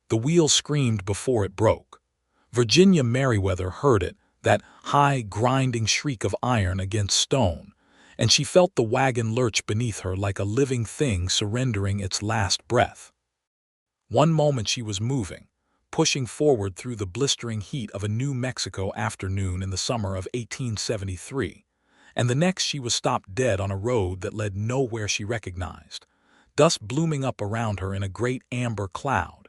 The wheel screamed before it broke. Virginia Merriweather heard it, that high, grinding shriek of iron against stone, and she felt the wagon lurch beneath her like a living thing surrendering its last breath. One moment she was moving, pushing forward through the blistering heat of a New Mexico afternoon in the summer of 1873, and the next she was stopped dead on a road that led nowhere she recognized, dust blooming up around her in a great amber cloud,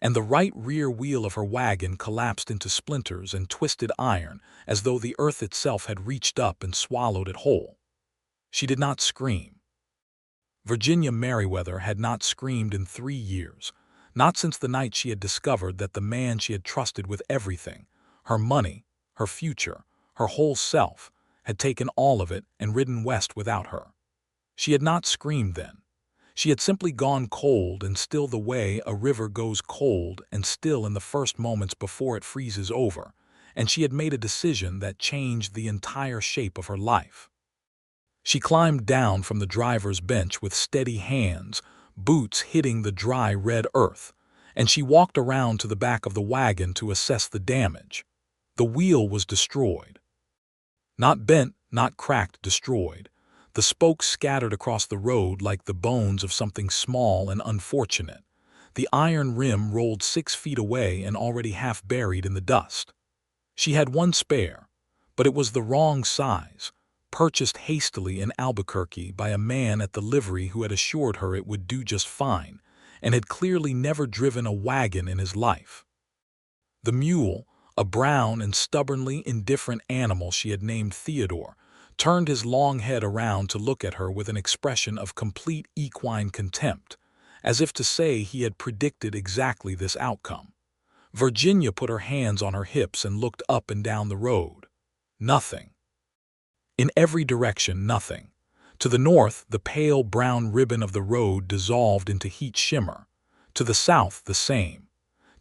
and the right rear wheel of her wagon collapsed into splinters and twisted iron as though the earth itself had reached up and swallowed it whole. She did not scream. Virginia Merriweather had not screamed in 3 years, not since the night she had discovered that the man she had trusted with everything, her money, her future, her whole self, had taken all of it and ridden west without her. She had not screamed then. She had simply gone cold and still the way a river goes cold and still in the first moments before it freezes over, and she had made a decision that changed the entire shape of her life. She climbed down from the driver's bench with steady hands, boots hitting the dry red earth, and she walked around to the back of the wagon to assess the damage. The wheel was destroyed. Not bent, not cracked, destroyed. The spokes scattered across the road like the bones of something small and unfortunate. The iron rim rolled 6 feet away and already half buried in the dust. She had one spare, but it was the wrong size, purchased hastily in Albuquerque by a man at the livery who had assured her it would do just fine, and had clearly never driven a wagon in his life. The mule, a brown and stubbornly indifferent animal she had named Theodore, turned his long head around to look at her with an expression of complete equine contempt, as if to say he had predicted exactly this outcome. Virginia put her hands on her hips and looked up and down the road. Nothing. In every direction, nothing. To the north, the pale brown ribbon of the road dissolved into heat shimmer. To the south, the same.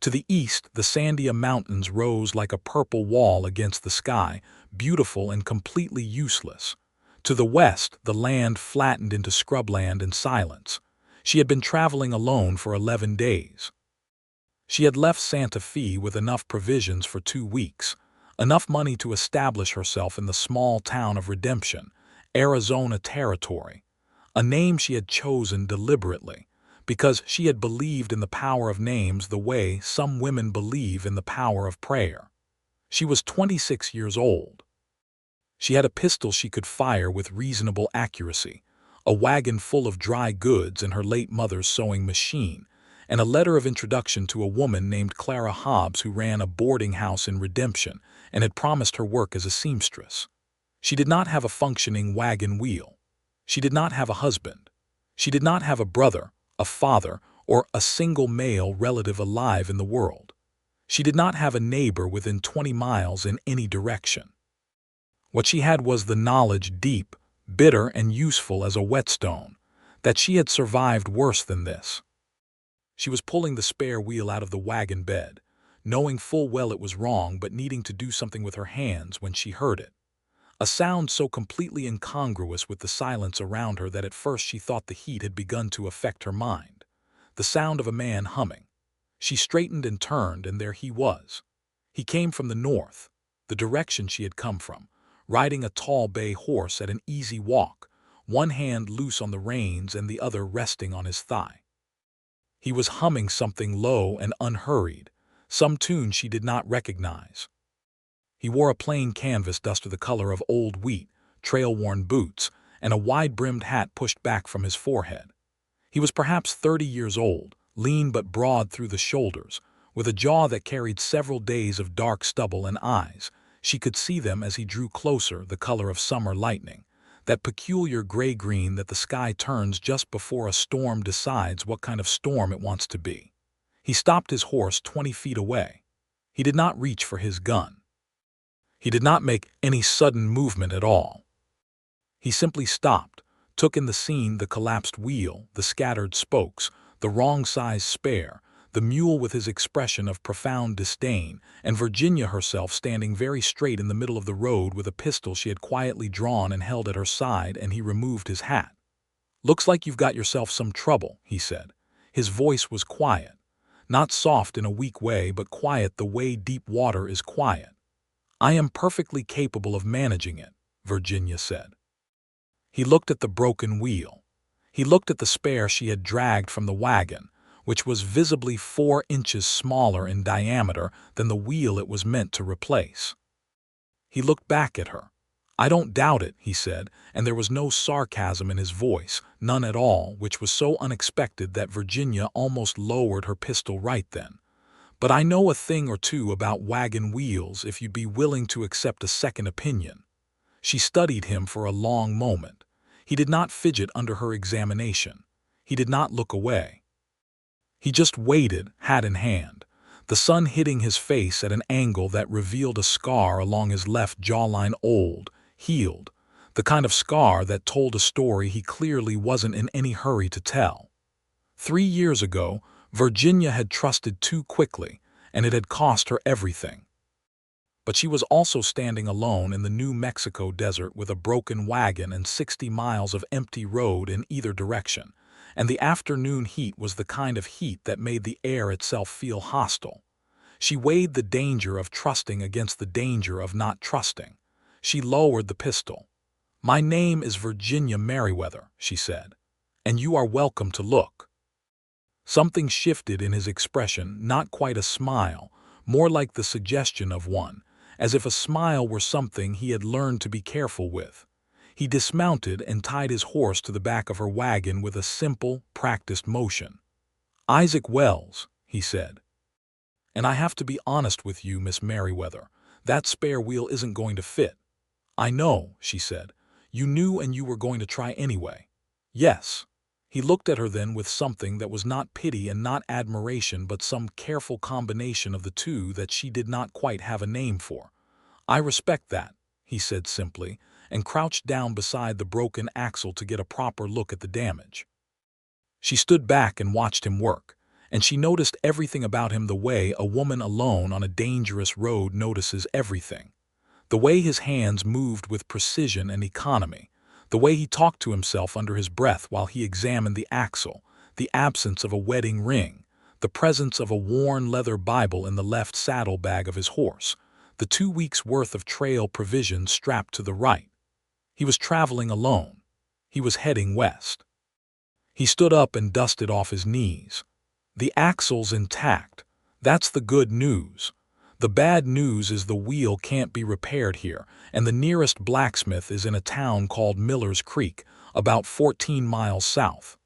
To the east, the Sandia Mountains rose like a purple wall against the sky, beautiful and completely useless. To the west, the land flattened into scrubland and silence. She had been traveling alone for 11 days. She had left Santa Fe with enough provisions for 2 weeks, enough money to establish herself in the small town of Redemption, Arizona Territory, a name she had chosen deliberately, because she had believed in the power of names the way some women believe in the power of prayer. She was 26 years old. She had a pistol she could fire with reasonable accuracy, a wagon full of dry goods and her late mother's sewing machine, and a letter of introduction to a woman named Clara Hobbs who ran a boarding house in Redemption and had promised her work as a seamstress. She did not have a functioning wagon wheel. She did not have a husband. She did not have a brother, a father, or a single male relative alive in the world. She did not have a neighbor within 20 miles in any direction. What she had was the knowledge, deep, bitter, and useful as a whetstone, that she had survived worse than this. She was pulling the spare wheel out of the wagon bed, knowing full well it was wrong but needing to do something with her hands when she heard it. A sound so completely incongruous with the silence around her that at first she thought the heat had begun to affect her mind. The sound of a man humming. She straightened and turned, and there he was. He came from the north, the direction she had come from, riding a tall bay horse at an easy walk, one hand loose on the reins and the other resting on his thigh. He was humming something low and unhurried, some tune she did not recognize. He wore a plain canvas duster the color of old wheat, trail-worn boots, and a wide-brimmed hat pushed back from his forehead. He was perhaps 30 years old, lean but broad through the shoulders, with a jaw that carried several days of dark stubble and eyes. She could see them as he drew closer, the color of summer lightning, that peculiar gray-green that the sky turns just before a storm decides what kind of storm it wants to be. He stopped his horse 20 feet away. He did not reach for his gun. He did not make any sudden movement at all. He simply stopped, took in the scene, the collapsed wheel, the scattered spokes, the wrong-sized spare, the mule with his expression of profound disdain, and Virginia herself standing very straight in the middle of the road with a pistol she had quietly drawn and held at her side, and he removed his hat. "Looks like you've got yourself some trouble," he said. His voice was quiet, Not soft in a weak way, but quiet the way deep water is quiet. I am perfectly capable of managing it, Virginia said. He looked at the broken wheel. He looked at the spare she had dragged from the wagon, which was visibly 4 inches smaller in diameter than the wheel it was meant to replace. He looked back at her. I don't doubt it, he said, and there was no sarcasm in his voice, none at all, which was so unexpected that Virginia almost lowered her pistol right then. But I know a thing or two about wagon wheels if you'd be willing to accept a second opinion. She studied him for a long moment. He did not fidget under her examination. He did not look away. He just waited, hat in hand, the sun hitting his face at an angle that revealed a scar along his left jawline, old, healed, the kind of scar that told a story he clearly wasn't in any hurry to tell. 3 years ago, Virginia had trusted too quickly, and it had cost her everything. But she was also standing alone in the New Mexico desert with a broken wagon and 60 miles of empty road in either direction, and the afternoon heat was the kind of heat that made the air itself feel hostile. She weighed the danger of trusting against the danger of not trusting. She lowered the pistol. "My name is Virginia Merriweather," she said, "and you are welcome to look." Something shifted in his expression, not quite a smile, more like the suggestion of one, as if a smile were something he had learned to be careful with. He dismounted and tied his horse to the back of her wagon with a simple, practiced motion. "Isaac Wells," he said. "And I have to be honest with you, Miss Merriweather, that spare wheel isn't going to fit." "I know," she said. "You knew and you were going to try anyway." "Yes." He looked at her then with something that was not pity and not admiration, but some careful combination of the two that she did not quite have a name for. "I respect that," he said simply, and crouched down beside the broken axle to get a proper look at the damage. She stood back and watched him work, and she noticed everything about him the way a woman alone on a dangerous road notices everything. The way his hands moved with precision and economy, the way he talked to himself under his breath while he examined the axle, the absence of a wedding ring, the presence of a worn leather Bible in the left saddlebag of his horse, the 2 weeks' worth of trail provisions strapped to the right. He was traveling alone. He was heading west. He stood up and dusted off his knees. "The axle's intact. That's the good news. The bad news is the wheel can't be repaired here, and the nearest blacksmith is in a town called Miller's Creek, about 14 miles south."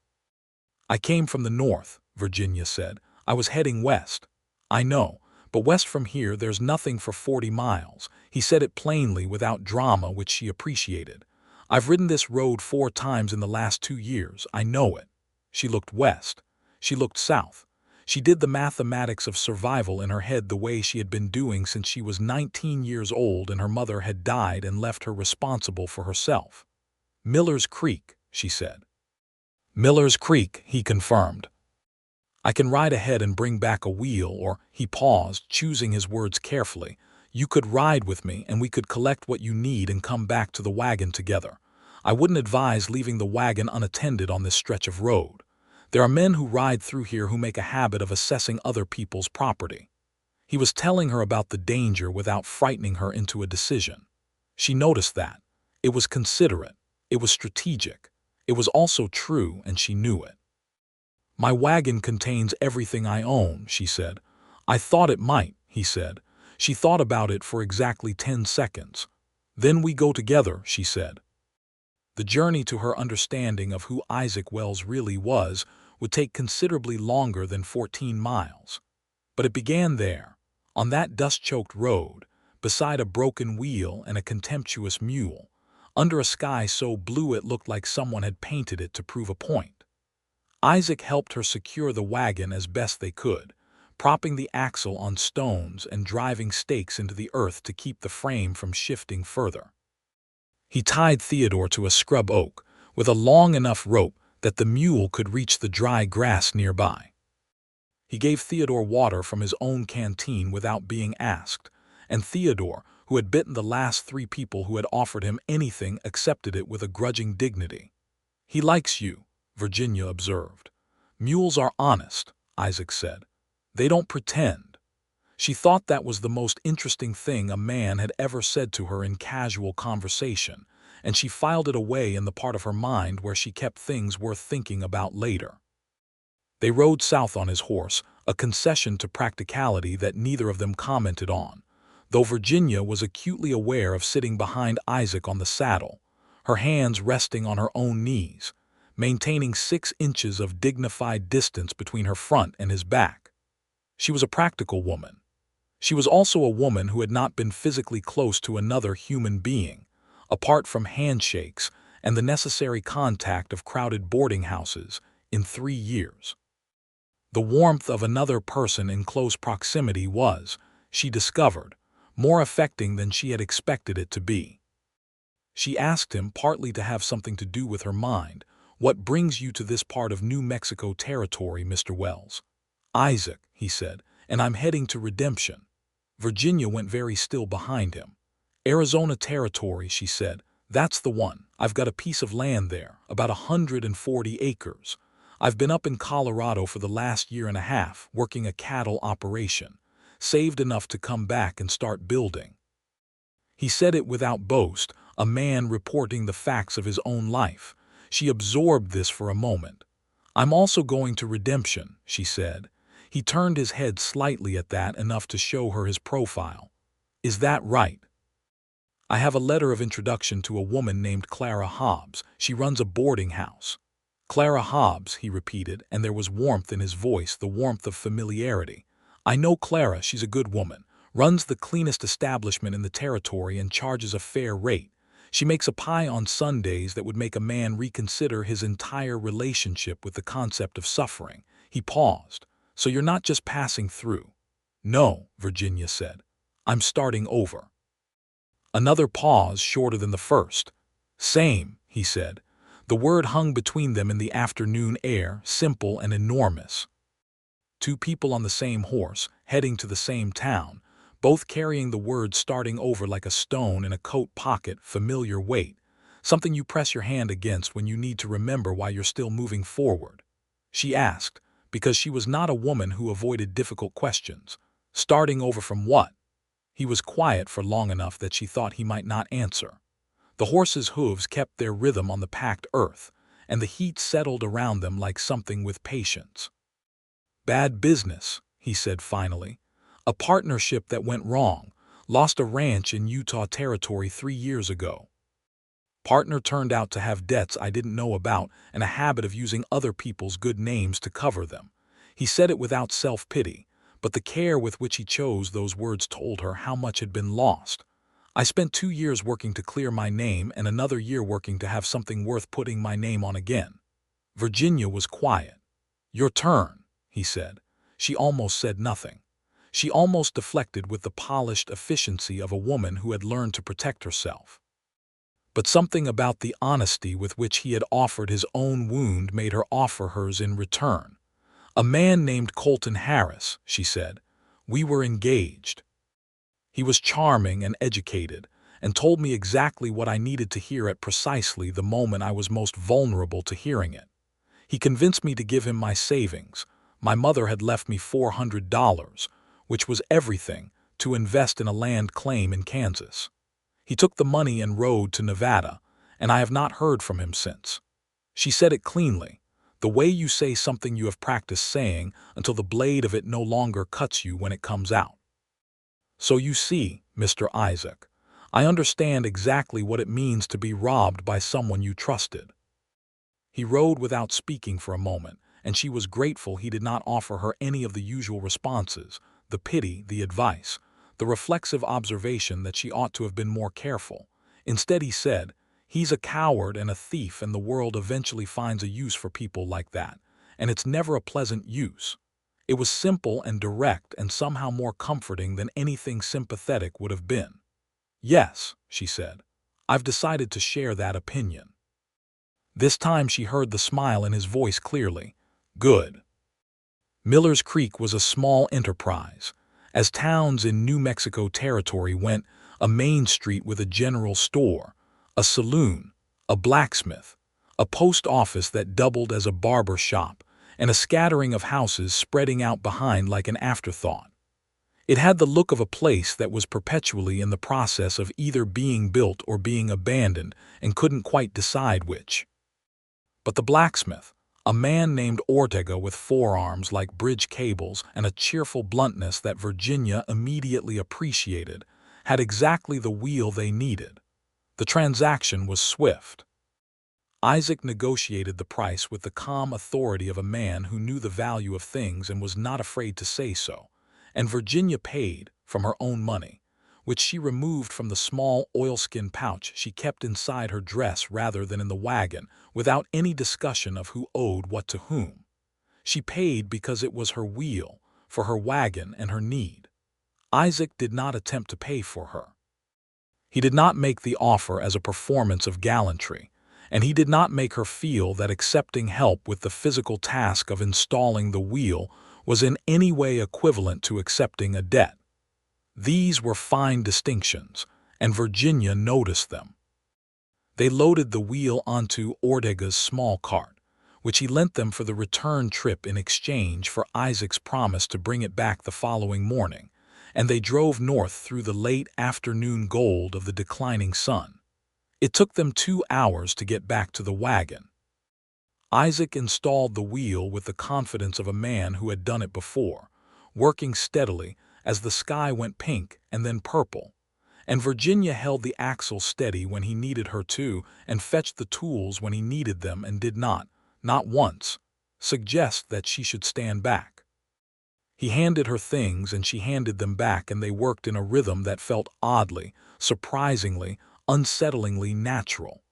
"I came from the north," Virginia said. "I was heading west." "I know, but west from here there's nothing for 40 miles. He said it plainly, without drama, which she appreciated. "I've ridden this road 4 times in the last 2 years. I know it." She looked west. She looked south. She did the mathematics of survival in her head the way she had been doing since she was 19 years old and her mother had died and left her responsible for herself. "Miller's Creek," she said. "Miller's Creek," he confirmed. "I can ride ahead and bring back a wheel, or," he paused, choosing his words carefully, "you could ride with me and we could collect what you need and come back to the wagon together. I wouldn't advise leaving the wagon unattended on this stretch of road. There are men who ride through here who make a habit of assessing other people's property." He was telling her about the danger without frightening her into a decision. She noticed that. It was considerate. It was strategic. It was also true, and she knew it. "My wagon contains everything I own," she said. "I thought it might," he said. She thought about it for exactly 10 seconds. "Then we go together," she said. The journey to her understanding of who Isaac Wells really was would take considerably longer than 14 miles. But it began there, on that dust-choked road, beside a broken wheel and a contemptuous mule, under a sky so blue it looked like someone had painted it to prove a point. Isaac helped her secure the wagon as best they could, propping the axle on stones and driving stakes into the earth to keep the frame from shifting further. He tied Theodore to a scrub oak with a long enough rope that the mule could reach the dry grass nearby. He gave Theodore water from his own canteen without being asked, and Theodore, who had bitten the last 3 people who had offered him anything, accepted it with a grudging dignity. "He likes you," Virginia observed. "Mules are honest," Isaac said. They don't pretend. She thought that was the most interesting thing a man had ever said to her in casual conversation, and she filed it away in the part of her mind where she kept things worth thinking about later. They rode south on his horse, a concession to practicality that neither of them commented on, though Virginia was acutely aware of sitting behind Isaac on the saddle, her hands resting on her own knees, maintaining 6 inches of dignified distance between her front and his back. She was a practical woman. She was also a woman who had not been physically close to another human being, apart from handshakes and the necessary contact of crowded boarding houses, in 3 years. The warmth of another person in close proximity was, she discovered, more affecting than she had expected it to be. She asked him, partly to have something to do with her mind, "What brings you to this part of New Mexico territory, Mr. Wells?" "Isaac," he said, "and I'm heading to Redemption." Virginia went very still behind him. "Arizona territory," she said. "That's the one. I've got a piece of land there, about 140 acres. I've been up in Colorado for the last year and a half, working a cattle operation. Saved enough to come back and start building." He said it without boast, a man reporting the facts of his own life. She absorbed this for a moment. "I'm also going to Redemption," she said. He turned his head slightly at that, enough to show her his profile. "Is that right?" "I have a letter of introduction to a woman named Clara Hobbs. She runs a boarding house." "Clara Hobbs," he repeated, and there was warmth in his voice, the warmth of familiarity. "I know Clara. She's a good woman. Runs the cleanest establishment in the territory and charges a fair rate. She makes a pie on Sundays that would make a man reconsider his entire relationship with the concept of suffering." He paused. "So you're not just passing through?" "No," Virginia said. "I'm starting over." Another pause, shorter than the first. "Same," he said. The word hung between them in the afternoon air, simple and enormous. Two people on the same horse, heading to the same town, both carrying the word starting over like a stone in a coat pocket, familiar weight, something you press your hand against when you need to remember why you're still moving forward. She asked, because she was not a woman who avoided difficult questions. "Starting over from what?" He was quiet for long enough that she thought he might not answer. The horses' hooves kept their rhythm on the packed earth, and the heat settled around them like something with patience. "Bad business," he said finally. "A partnership that went wrong. Lost a ranch in Utah territory 3 years ago. Partner turned out to have debts I didn't know about and a habit of using other people's good names to cover them." He said it without self-pity, but the care with which he chose those words told her how much had been lost. "I spent 2 years working to clear my name and another year working to have something worth putting my name on again." Virginia was quiet. "Your turn," he said. She almost said nothing. She almost deflected with the polished efficiency of a woman who had learned to protect herself. But something about the honesty with which he had offered his own wound made her offer hers in return. "A man named Colton Harris," she said. "We were engaged. He was charming and educated, and told me exactly what I needed to hear at precisely the moment I was most vulnerable to hearing it. He convinced me to give him my savings. My mother had left me $400, which was everything, to invest in a land claim in Kansas. He took the money and rode to Nevada, and I have not heard from him since." She said it cleanly, the way you say something you have practiced saying until the blade of it no longer cuts you when it comes out. "So you see, Mr. Isaac, I understand exactly what it means to be robbed by someone you trusted." He rode without speaking for a moment, and she was grateful he did not offer her any of the usual responses, the pity, the advice, the reflexive observation that she ought to have been more careful. Instead he said, "He's a coward and a thief, and the world eventually finds a use for people like that, and it's never a pleasant use." It was simple and direct and somehow more comforting than anything sympathetic would have been. "Yes," she said, "I've decided to share that opinion." This time she heard the smile in his voice clearly. "Good." Miller's Creek was a small enterprise. As towns in New Mexico territory went, a main street with a general store, a saloon, a blacksmith, a post office that doubled as a barber shop, and a scattering of houses spreading out behind like an afterthought. It had the look of a place that was perpetually in the process of either being built or being abandoned and couldn't quite decide which. But the blacksmith, a man named Ortega with forearms like bridge cables and a cheerful bluntness that Virginia immediately appreciated, had exactly the wheel they needed. The transaction was swift. Isaac negotiated the price with the calm authority of a man who knew the value of things and was not afraid to say so, and Virginia paid from her own money, which she removed from the small oilskin pouch she kept inside her dress rather than in the wagon, without any discussion of who owed what to whom. She paid because it was her wheel, for her wagon and her need. Isaac did not attempt to pay for her. He did not make the offer as a performance of gallantry, and he did not make her feel that accepting help with the physical task of installing the wheel was in any way equivalent to accepting a debt. These were fine distinctions, and Virginia noticed them. They loaded the wheel onto Ortega's small cart, which he lent them for the return trip in exchange for Isaac's promise to bring it back the following morning, and they drove north through the late afternoon gold of the declining sun. It took them 2 hours to get back to the wagon. Isaac installed the wheel with the confidence of a man who had done it before, working steadily as the sky went pink and then purple, and Virginia held the axle steady when he needed her to and fetched the tools when he needed them and did not once, suggest that she should stand back. He handed her things and she handed them back, and they worked in a rhythm that felt oddly, surprisingly, unsettlingly natural.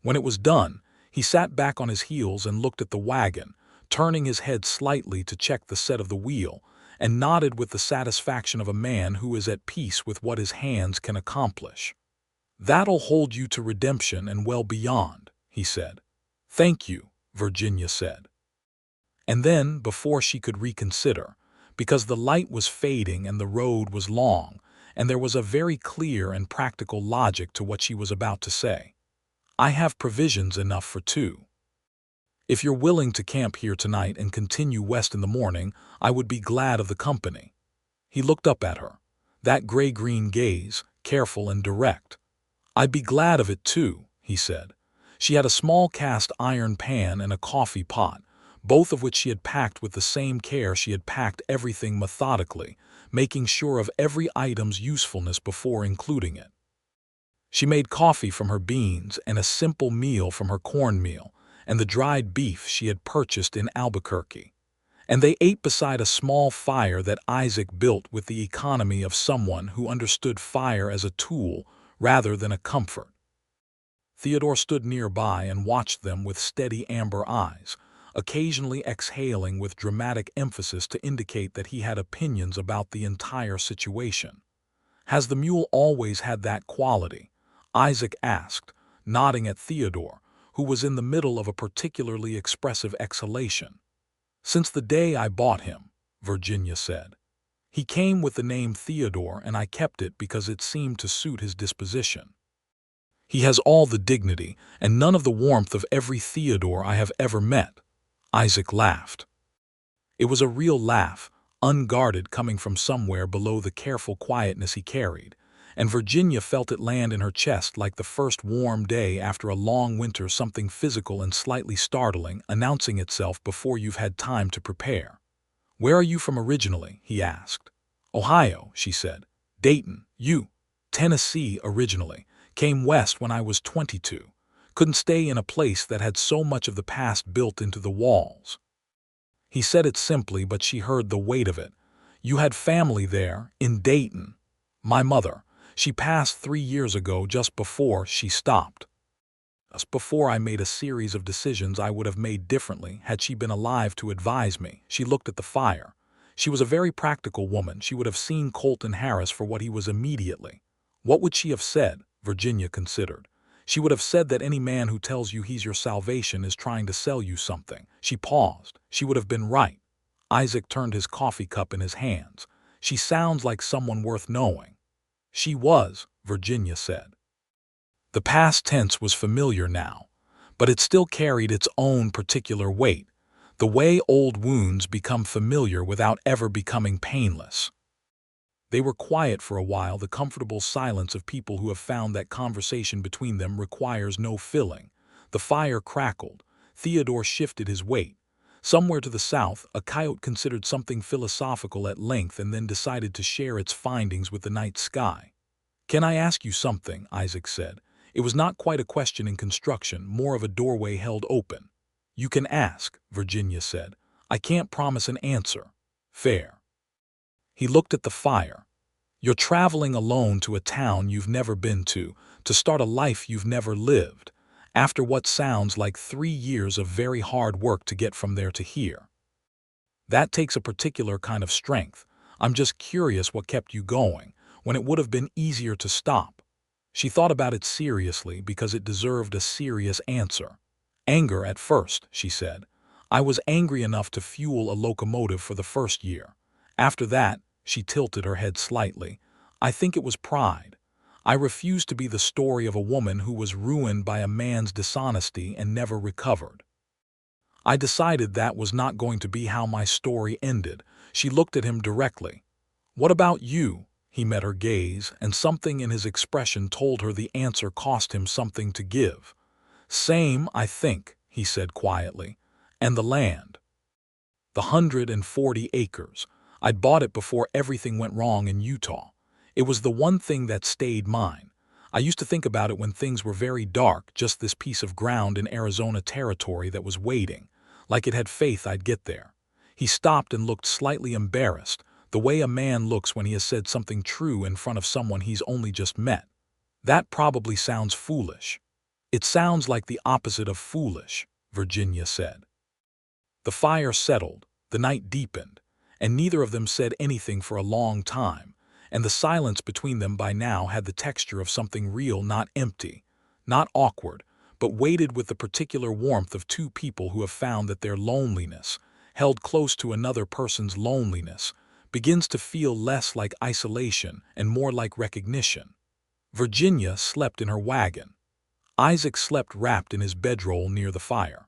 When it was done, he sat back on his heels and looked at the wagon, turning his head slightly to check the set of the wheel, and nodded with the satisfaction of a man who is at peace with what his hands can accomplish. "That'll hold you to redemption and well beyond," he said. "Thank you," Virginia said. And then, before she could reconsider, because the light was fading and the road was long, and there was a very clear and practical logic to what she was about to say, "I have provisions enough for 2. If you're willing to camp here tonight and continue west in the morning, I would be glad of the company." He looked up at her, that gray-green gaze, careful and direct. "I'd be glad of it too," he said. She had a small cast iron pan and a coffee pot, both of which she had packed with the same care she had packed everything methodically, making sure of every item's usefulness before including it. She made coffee from her beans and a simple meal from her cornmeal and the dried beef she had purchased in Albuquerque, and they ate beside a small fire that Isaac built with the economy of someone who understood fire as a tool rather than a comfort. Theodore stood nearby and watched them with steady amber eyes, occasionally exhaling with dramatic emphasis to indicate that he had opinions about the entire situation. "Has the mule always had that quality?" Isaac asked, nodding at Theodore, who was in the middle of a particularly expressive exhalation. "Since the day I bought him," Virginia said. "He came with the name Theodore, and I kept it because it seemed to suit his disposition. He has all the dignity and none of the warmth of every Theodore I have ever met." Isaac laughed. It was a real laugh, unguarded, coming from somewhere below the careful quietness he carried, and Virginia felt it land in her chest like the first warm day after a long winter, something physical and slightly startling announcing itself before you've had time to prepare. "Where are you from originally?" he asked. "Ohio," she said. "Dayton, you?" "Tennessee originally. Came west when I was 22. Couldn't stay in a place that had so much of the past built into the walls." He said it simply, but she heard the weight of it. "You had family there, in Dayton?" "My mother. She passed 3 years ago, just before she stopped. Just before I made a series of decisions I would have made differently had she been alive to advise me." She looked at the fire. She was a very practical woman. She would have seen Colton Harris for what he was immediately. What would she have said? Virginia considered. She would have said that any man who tells you he's your salvation is trying to sell you something. She paused. She would have been right. Isaac turned his coffee cup in his hands. "She sounds like someone worth knowing." "She was," Virginia said. The past tense was familiar now, but it still carried its own particular weight. the way old wounds become familiar without ever becoming painless. They were quiet for a while, the comfortable silence of people who have found that conversation between them requires no filling. The fire crackled. Theodore shifted his weight. Somewhere to the south, a coyote considered something philosophical at length and then decided to share its findings with the night sky. "Can I ask you something?" Isaac said. It was not quite a question in construction, more of a doorway held open. "You can ask," Virginia said. "I can't promise an answer." "Fair." He looked at the fire. "You're traveling alone to a town you've never been to start a life you've never lived, after what sounds like 3 years of very hard work to get from there to here. That takes a particular kind of strength. I'm just curious what kept you going, when it would have been easier to stop." She thought about it seriously because it deserved a serious answer. "Anger at first," she said. "I was angry enough to fuel a locomotive for the first year. After that," she tilted her head slightly, "I think it was pride. I refused to be the story of a woman who was ruined by a man's dishonesty and never recovered. I decided that was not going to be how my story ended." She looked at him directly. "What about you?" He met her gaze, and something in his expression told her the answer cost him something to give. "Same, I think," he said quietly. "And the land. The 140 acres. I'd bought it before everything went wrong in Utah. It was the one thing that stayed mine. I used to think about it when things were very dark, just this piece of ground in Arizona territory that was waiting, like it had faith I'd get there." He stopped and looked slightly embarrassed, the way a man looks when he has said something true in front of someone he's only just met. "That probably sounds foolish." "It sounds like the opposite of foolish," Virginia said. The fire settled, the night deepened, and neither of them said anything for a long time, and the silence between them by now had the texture of something real, not empty, not awkward, but weighted with the particular warmth of two people who have found that their loneliness, held close to another person's loneliness, begins to feel less like isolation and more like recognition. Virginia slept in her wagon. Isaac slept wrapped in his bedroll near the fire.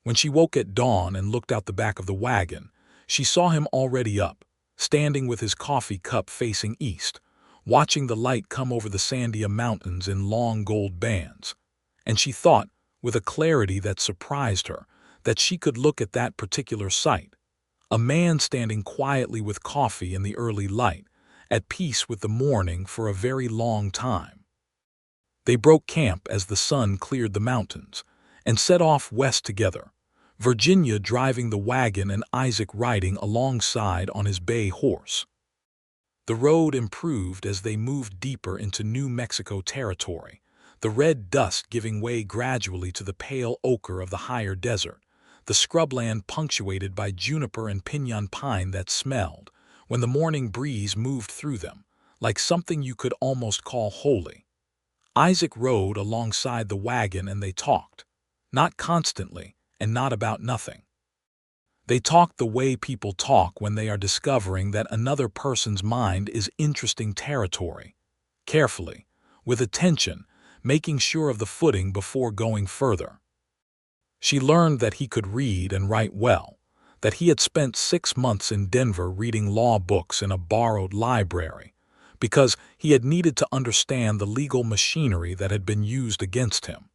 When she woke at dawn and looked out the back of the wagon, she saw him already up, standing with his coffee cup facing east, watching the light come over the Sandia Mountains in long gold bands. And she thought, with a clarity that surprised her, that she could look at that particular sight. A man standing quietly with coffee in the early light, at peace with the morning for a very long time. They broke camp as the sun cleared the mountains, and set off west together, Virginia driving the wagon and Isaac riding alongside on his bay horse. The road improved as they moved deeper into New Mexico territory, the red dust giving way gradually to the pale ochre of the higher desert, the scrubland punctuated by juniper and pinyon pine that smelled, when the morning breeze moved through them, like something you could almost call holy. Isaac rode alongside the wagon and they talked, not constantly and not about nothing. They talked the way people talk when they are discovering that another person's mind is interesting territory, carefully, with attention, making sure of the footing before going further. She learned that he could read and write well, that he had spent 6 months in Denver reading law books in a borrowed library, because he had needed to understand the legal machinery that had been used against him,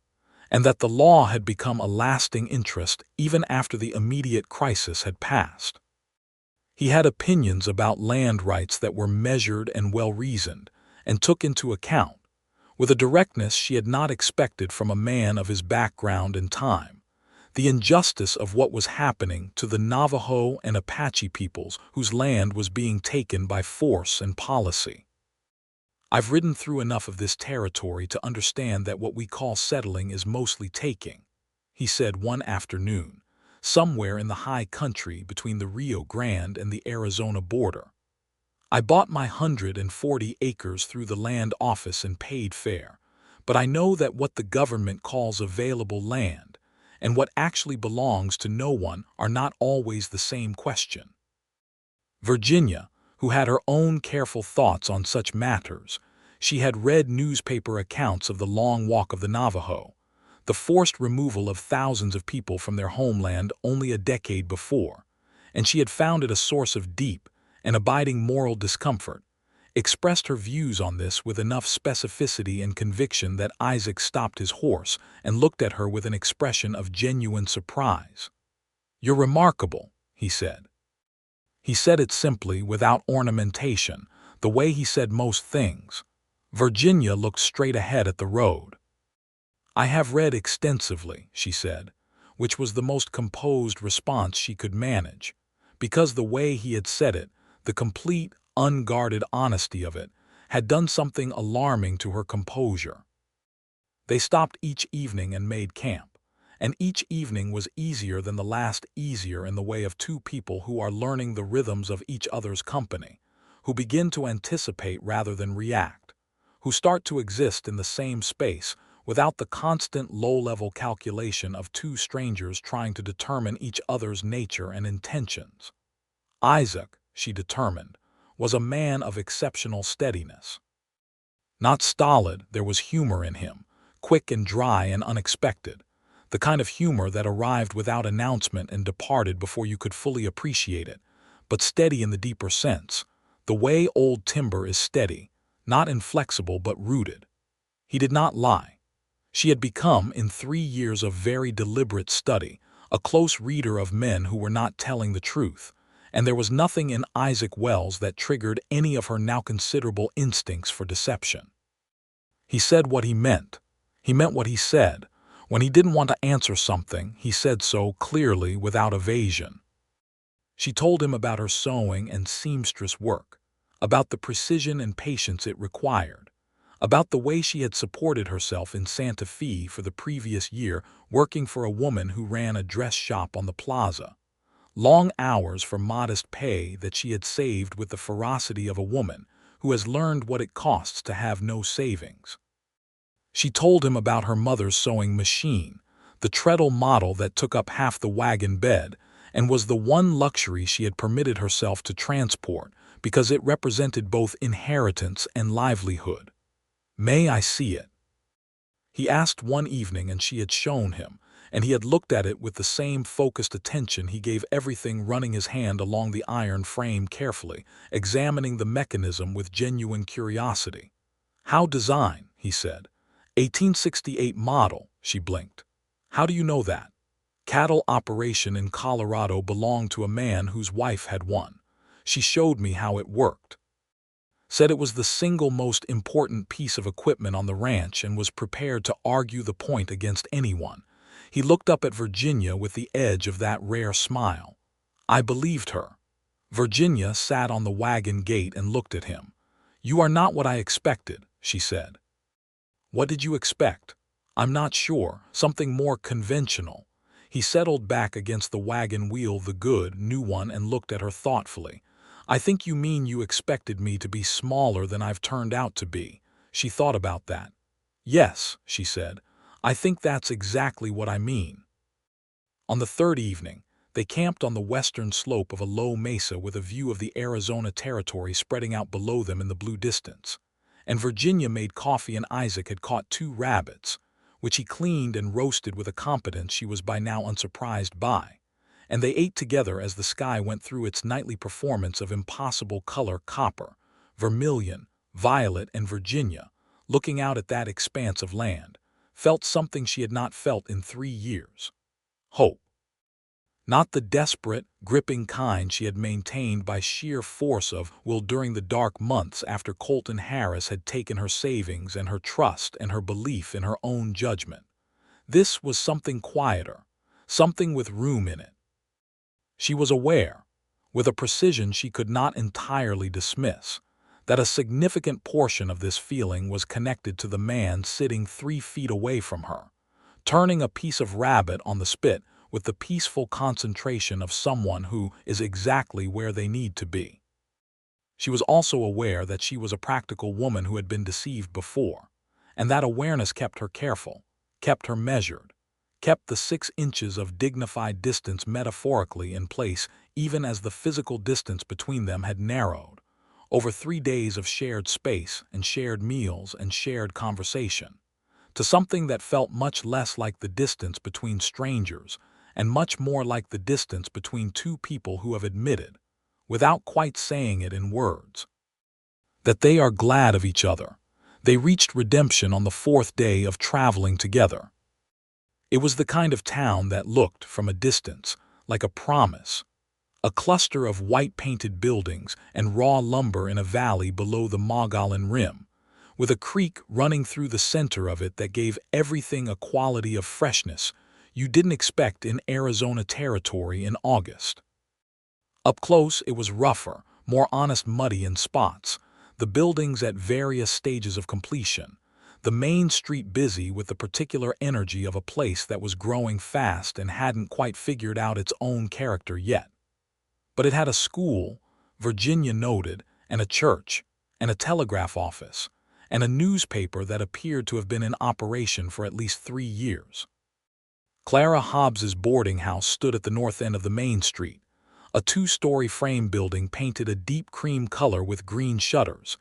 and that the law had become a lasting interest even after the immediate crisis had passed. He had opinions about land rights that were measured and well-reasoned, and took into account, with a directness she had not expected from a man of his background and time, the injustice of what was happening to the Navajo and Apache peoples whose land was being taken by force and policy. "I've ridden through enough of this territory to understand that what we call settling is mostly taking," he said one afternoon, somewhere in the high country between the Rio Grande and the Arizona border. "I bought my 140 acres through the land office and paid fair, but I know that what the government calls available land and what actually belongs to no one are not always the same question." Virginia, who had her own careful thoughts on such matters, she had read newspaper accounts of the long walk of the Navajo, the forced removal of thousands of people from their homeland only a decade before, and she had found it a source of deep and abiding moral discomfort, expressed her views on this with enough specificity and conviction that Isaac stopped his horse and looked at her with an expression of genuine surprise. "You're remarkable," he said. He said it simply, without ornamentation, the way he said most things. Virginia looked straight ahead at the road. "I have read extensively," she said, which was the most composed response she could manage, because the way he had said it, the complete, unguarded honesty of it, had done something alarming to her composure. They stopped each evening and made camp, and each evening was easier than the last, easier in the way of two people who are learning the rhythms of each other's company, who begin to anticipate rather than react, who start to exist in the same space without the constant low-level calculation of two strangers trying to determine each other's nature and intentions. Isaac, she determined, was a man of exceptional steadiness. Not stolid, there was humor in him, quick and dry and unexpected, the kind of humor that arrived without announcement and departed before you could fully appreciate it, but steady in the deeper sense, the way old timber is steady, not inflexible but rooted. He did not lie. She had become, in 3 years of very deliberate study, a close reader of men who were not telling the truth, and there was nothing in Isaac Wells that triggered any of her now considerable instincts for deception. He said what he meant. He meant what he said. When he didn't want to answer something, he said so clearly without evasion. She told him about her sewing and seamstress work, about the precision and patience it required, about the way she had supported herself in Santa Fe for the previous year working for a woman who ran a dress shop on the plaza. Long hours for modest pay that she had saved with the ferocity of a woman who has learned what it costs to have no savings. She told him about her mother's sewing machine, the treadle model that took up half the wagon bed and was the one luxury she had permitted herself to transport because it represented both inheritance and livelihood. "May I see it?" He asked one evening, and she had shown him, and he had looked at it with the same focused attention he gave everything, running his hand along the iron frame carefully, examining the mechanism with genuine curiosity. "How design?" he said. "1868 model," she blinked. "How do you know that?" "Cattle operation in Colorado belonged to a man whose wife had one. She showed me how it worked. Said it was the single most important piece of equipment on the ranch and was prepared to argue the point against anyone." He looked up at Virginia with the edge of that rare smile. "I believed her." Virginia sat on the wagon gate and looked at him. "You are not what I expected," she said. "What did you expect?" "I'm not sure. Something more conventional." He settled back against the wagon wheel, the good, new one, and looked at her thoughtfully. "I think you mean you expected me to be smaller than I've turned out to be." She thought about that. "Yes," she said, "I think that's exactly what I mean." On the third evening, they camped on the western slope of a low mesa with a view of the Arizona Territory spreading out below them in the blue distance. And Virginia made coffee, and Isaac had caught 2 rabbits, which he cleaned and roasted with a competence she was by now unsurprised by. And they ate together as the sky went through its nightly performance of impossible color: copper, vermilion, violet, and Virginia, looking out at that expanse of land, felt something she had not felt in 3 years. Hope. Not the desperate, gripping kind she had maintained by sheer force of will during the dark months after Colton Harris had taken her savings and her trust and her belief in her own judgment. This was something quieter, something with room in it. She was aware, with a precision she could not entirely dismiss, that a significant portion of this feeling was connected to the man sitting 3 feet away from her, turning a piece of rabbit on the spit with the peaceful concentration of someone who is exactly where they need to be. She was also aware that she was a practical woman who had been deceived before, and that awareness kept her careful, kept her measured, kept the 6 inches of dignified distance metaphorically in place even as the physical distance between them had narrowed, over 3 days of shared space and shared meals and shared conversation. to something that felt much less like the distance between strangers and much more like the distance between two people who have admitted, without quite saying it in words, that they are glad of each other. They reached redemption on the fourth day of traveling together. It was the kind of town that looked, from a distance, like a promise, a cluster of white-painted buildings and raw lumber in a valley below the Mogollon Rim, with a creek running through the center of it that gave everything a quality of freshness you didn't expect in Arizona territory in August. Up close, it was rougher, more honest muddy in spots, the buildings at various stages of completion, the main street busy with the particular energy of a place that was growing fast and hadn't quite figured out its own character yet. But it had a school, Virginia noted, and a church, and a telegraph office, and a newspaper that appeared to have been in operation for at least 3 years. Clara Hobbs's boarding house stood at the north end of the main street, a 2-story frame building painted a deep cream color with green shutters,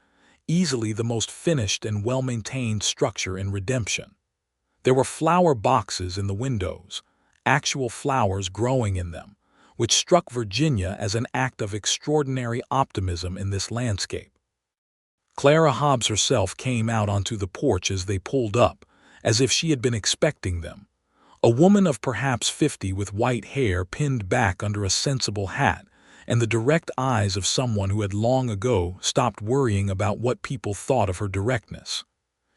easily the most finished and well-maintained structure in Redemption. There were flower boxes in the windows, actual flowers growing in them, which struck Virginia as an act of extraordinary optimism in this landscape. Clara Hobbs herself came out onto the porch as they pulled up, as if she had been expecting them. A woman of perhaps 50 with white hair pinned back under a sensible hat, and the direct eyes of someone who had long ago stopped worrying about what people thought of her directness.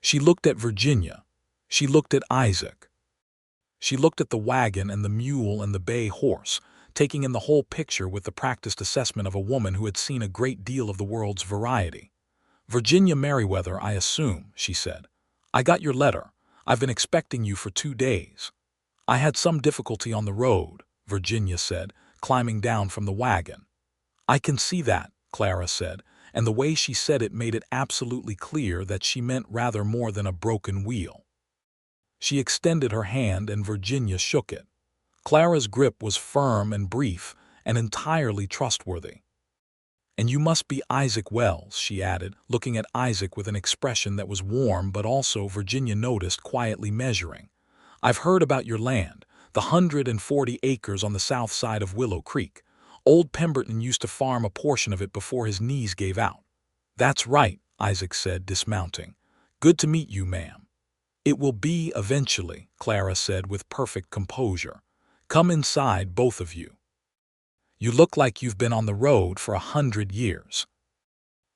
She looked at Virginia. She looked at Isaac. She looked at the wagon and the mule and the bay horse, taking in the whole picture with the practiced assessment of a woman who had seen a great deal of the world's variety. "Virginia Merriweather, I assume," she said. "I got your letter. I've been expecting you for 2 days." "I had some difficulty on the road," Virginia said, climbing down from the wagon. "I can see that," Clara said, and the way she said it made it absolutely clear that she meant rather more than a broken wheel. She extended her hand and Virginia shook it. Clara's grip was firm and brief and entirely trustworthy. "And you must be Isaac Wells," she added, looking at Isaac with an expression that was warm but also, Virginia noticed, quietly measuring. "I've heard about your land, the 140 acres on the south side of Willow Creek. Old Pemberton used to farm a portion of it before his knees gave out." "That's right," Isaac said, dismounting. "Good to meet you, ma'am." "It will be eventually," Clara said with perfect composure. "Come inside, both of you. You look like you've been on the road for 100 years."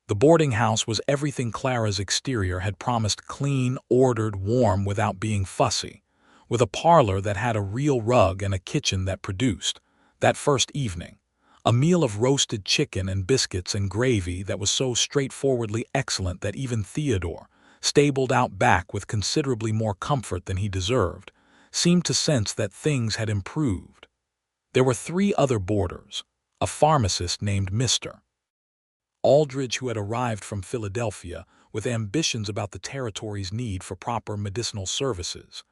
The boarding house was everything Clara's exterior had promised: clean, ordered, warm without being fussy, with a parlor that had a real rug and a kitchen that produced, that first evening, a meal of roasted chicken and biscuits and gravy that was so straightforwardly excellent that even Theodore, stabled out back with considerably more comfort than he deserved, seemed to sense that things had improved. There were 3 other boarders, a pharmacist named Mr. Aldridge, who had arrived from Philadelphia with ambitions about the territory's need for proper medicinal services,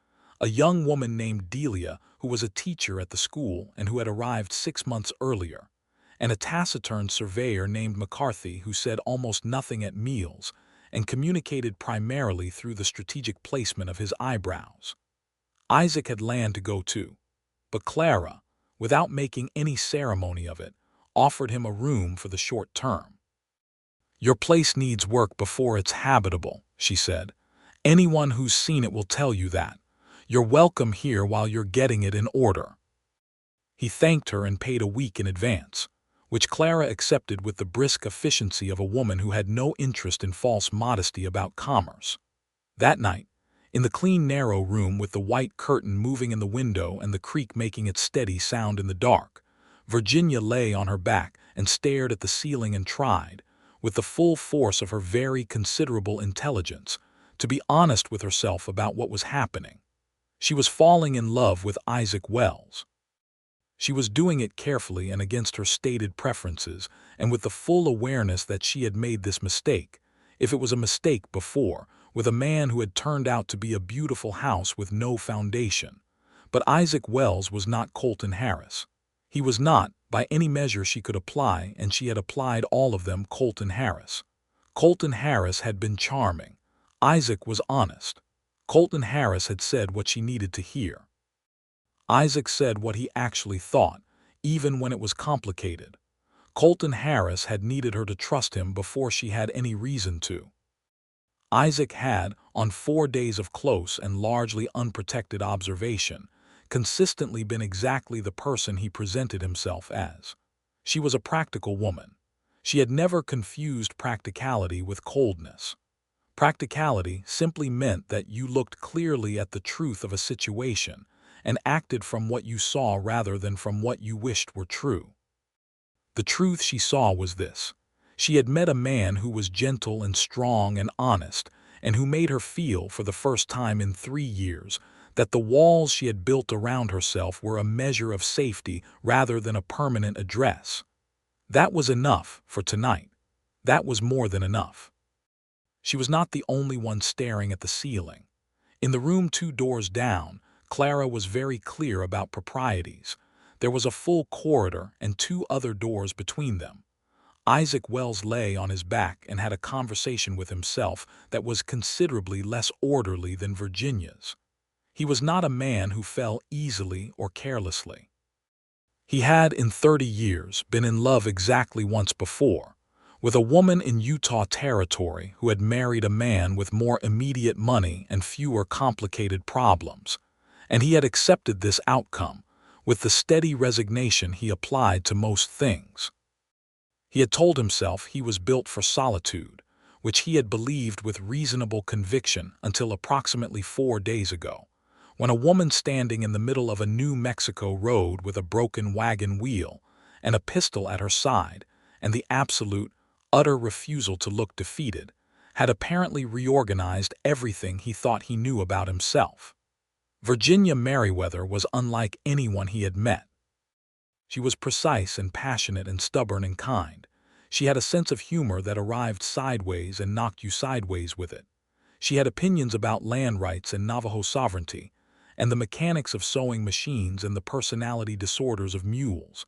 a young woman named Delia, who was a teacher at the school and who had arrived 6 months earlier, and a taciturn surveyor named McCarthy who said almost nothing at meals and communicated primarily through the strategic placement of his eyebrows. Isaac had land to go to, but Clara, without making any ceremony of it, offered him a room for the short term. "Your place needs work before it's habitable," she said. "Anyone who's seen it will tell you that. You're welcome here while you're getting it in order." He thanked her and paid a week in advance, which Clara accepted with the brisk efficiency of a woman who had no interest in false modesty about commerce. That night, in the clean narrow room with the white curtain moving in the window and the creek making its steady sound in the dark, Virginia lay on her back and stared at the ceiling and tried, with the full force of her very considerable intelligence, to be honest with herself about what was happening. She was falling in love with Isaac Wells. She was doing it carefully and against her stated preferences, and with the full awareness that she had made this mistake, if it was a mistake before, with a man who had turned out to be a beautiful house with no foundation. But Isaac Wells was not Colton Harris. He was not, by any measure she could apply, and she had applied all of them, Colton Harris. Colton Harris had been charming. Isaac was honest. Colton Harris had said what she needed to hear. Isaac said what he actually thought, even when it was complicated. Colton Harris had needed her to trust him before she had any reason to. Isaac had, on 4 days of close and largely unprotected observation, consistently been exactly the person he presented himself as. She was a practical woman. She had never confused practicality with coldness. Practicality simply meant that you looked clearly at the truth of a situation and acted from what you saw rather than from what you wished were true. The truth she saw was this. She had met a man who was gentle and strong and honest, and who made her feel, for the first time in 3 years, that the walls she had built around herself were a measure of safety rather than a permanent address. That was enough for tonight. That was more than enough. She was not the only one staring at the ceiling. In the room 2 doors down, Clara was very clear about proprieties. There was a full corridor and 2 other doors between them. Isaac Wells lay on his back and had a conversation with himself that was considerably less orderly than Virginia's. He was not a man who fell easily or carelessly. He had, in 30 years, been in love exactly once before, with a woman in Utah Territory who had married a man with more immediate money and fewer complicated problems, and he had accepted this outcome with the steady resignation he applied to most things. He had told himself he was built for solitude, which he had believed with reasonable conviction until approximately 4 days ago, when a woman standing in the middle of a New Mexico road with a broken wagon wheel and a pistol at her side and the absolute, utter refusal to look defeated, had apparently reorganized everything he thought he knew about himself. Virginia Merriweather was unlike anyone he had met. She was precise and passionate and stubborn and kind. She had a sense of humor that arrived sideways and knocked you sideways with it. She had opinions about land rights and Navajo sovereignty, and the mechanics of sewing machines and the personality disorders of mules.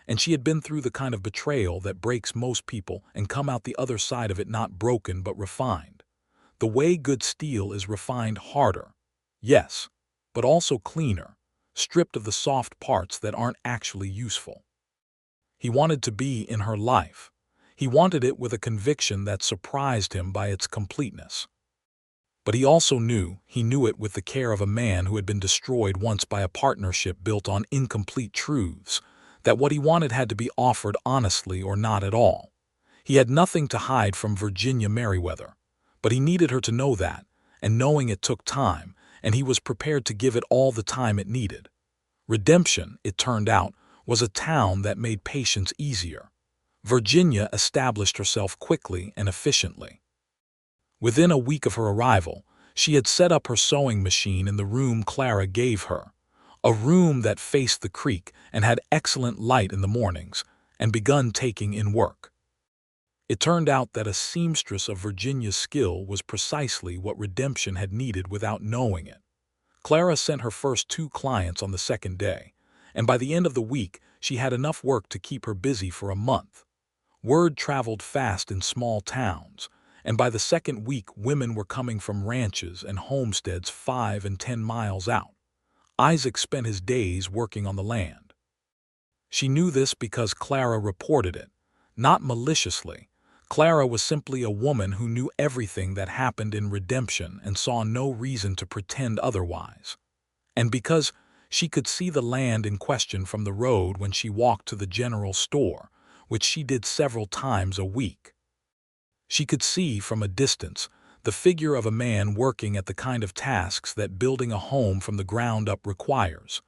And she had been through the kind of betrayal that breaks most people and come out the other side of it not broken but refined. The way good steel is refined harder, yes, but also cleaner, stripped of the soft parts that aren't actually useful. He wanted to be in her life. He wanted it with a conviction that surprised him by its completeness. But he also knew it with the care of a man who had been destroyed once by a partnership built on incomplete truths, that what he wanted had to be offered honestly or not at all. He had nothing to hide from Virginia Merriweather, but he needed her to know that, and knowing it took time, and he was prepared to give it all the time it needed. Redemption, it turned out, was a town that made patience easier. Virginia established herself quickly and efficiently. Within a week of her arrival, she had set up her sewing machine in the room Clara gave her, a room that faced the creek and had excellent light in the mornings, and begun taking in work. It turned out that a seamstress of Virginia's skill was precisely what Redemption had needed without knowing it. Clara sent her first 2 clients on the 2nd day, and by the end of the week she had enough work to keep her busy for a month. Word traveled fast in small towns, and by the 2nd week women were coming from ranches and homesteads 5 and 10 miles out. Isaac spent his days working on the land. She knew this because Clara reported it, not maliciously. Clara was simply a woman who knew everything that happened in Redemption and saw no reason to pretend otherwise. And because she could see the land in question from the road when she walked to the general store, which she did several times a week. She could see, from a distance, the figure of a man working at the kind of tasks that building a home from the ground up requires: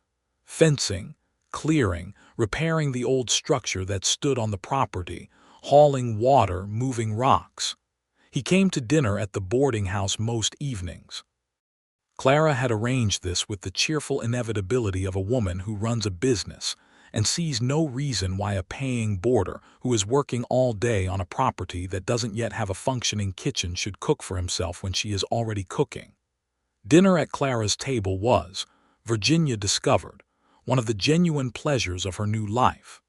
fencing, clearing, repairing the old structure that stood on the property, hauling water, moving rocks. He came to dinner at the boarding house most evenings. Clara had arranged this with the cheerful inevitability of a woman who runs a business and sees no reason why a paying boarder who is working all day on a property that doesn't yet have a functioning kitchen should cook for himself when she is already cooking. Dinner at Clara's table was, Virginia discovered, one of the genuine pleasures of her new life.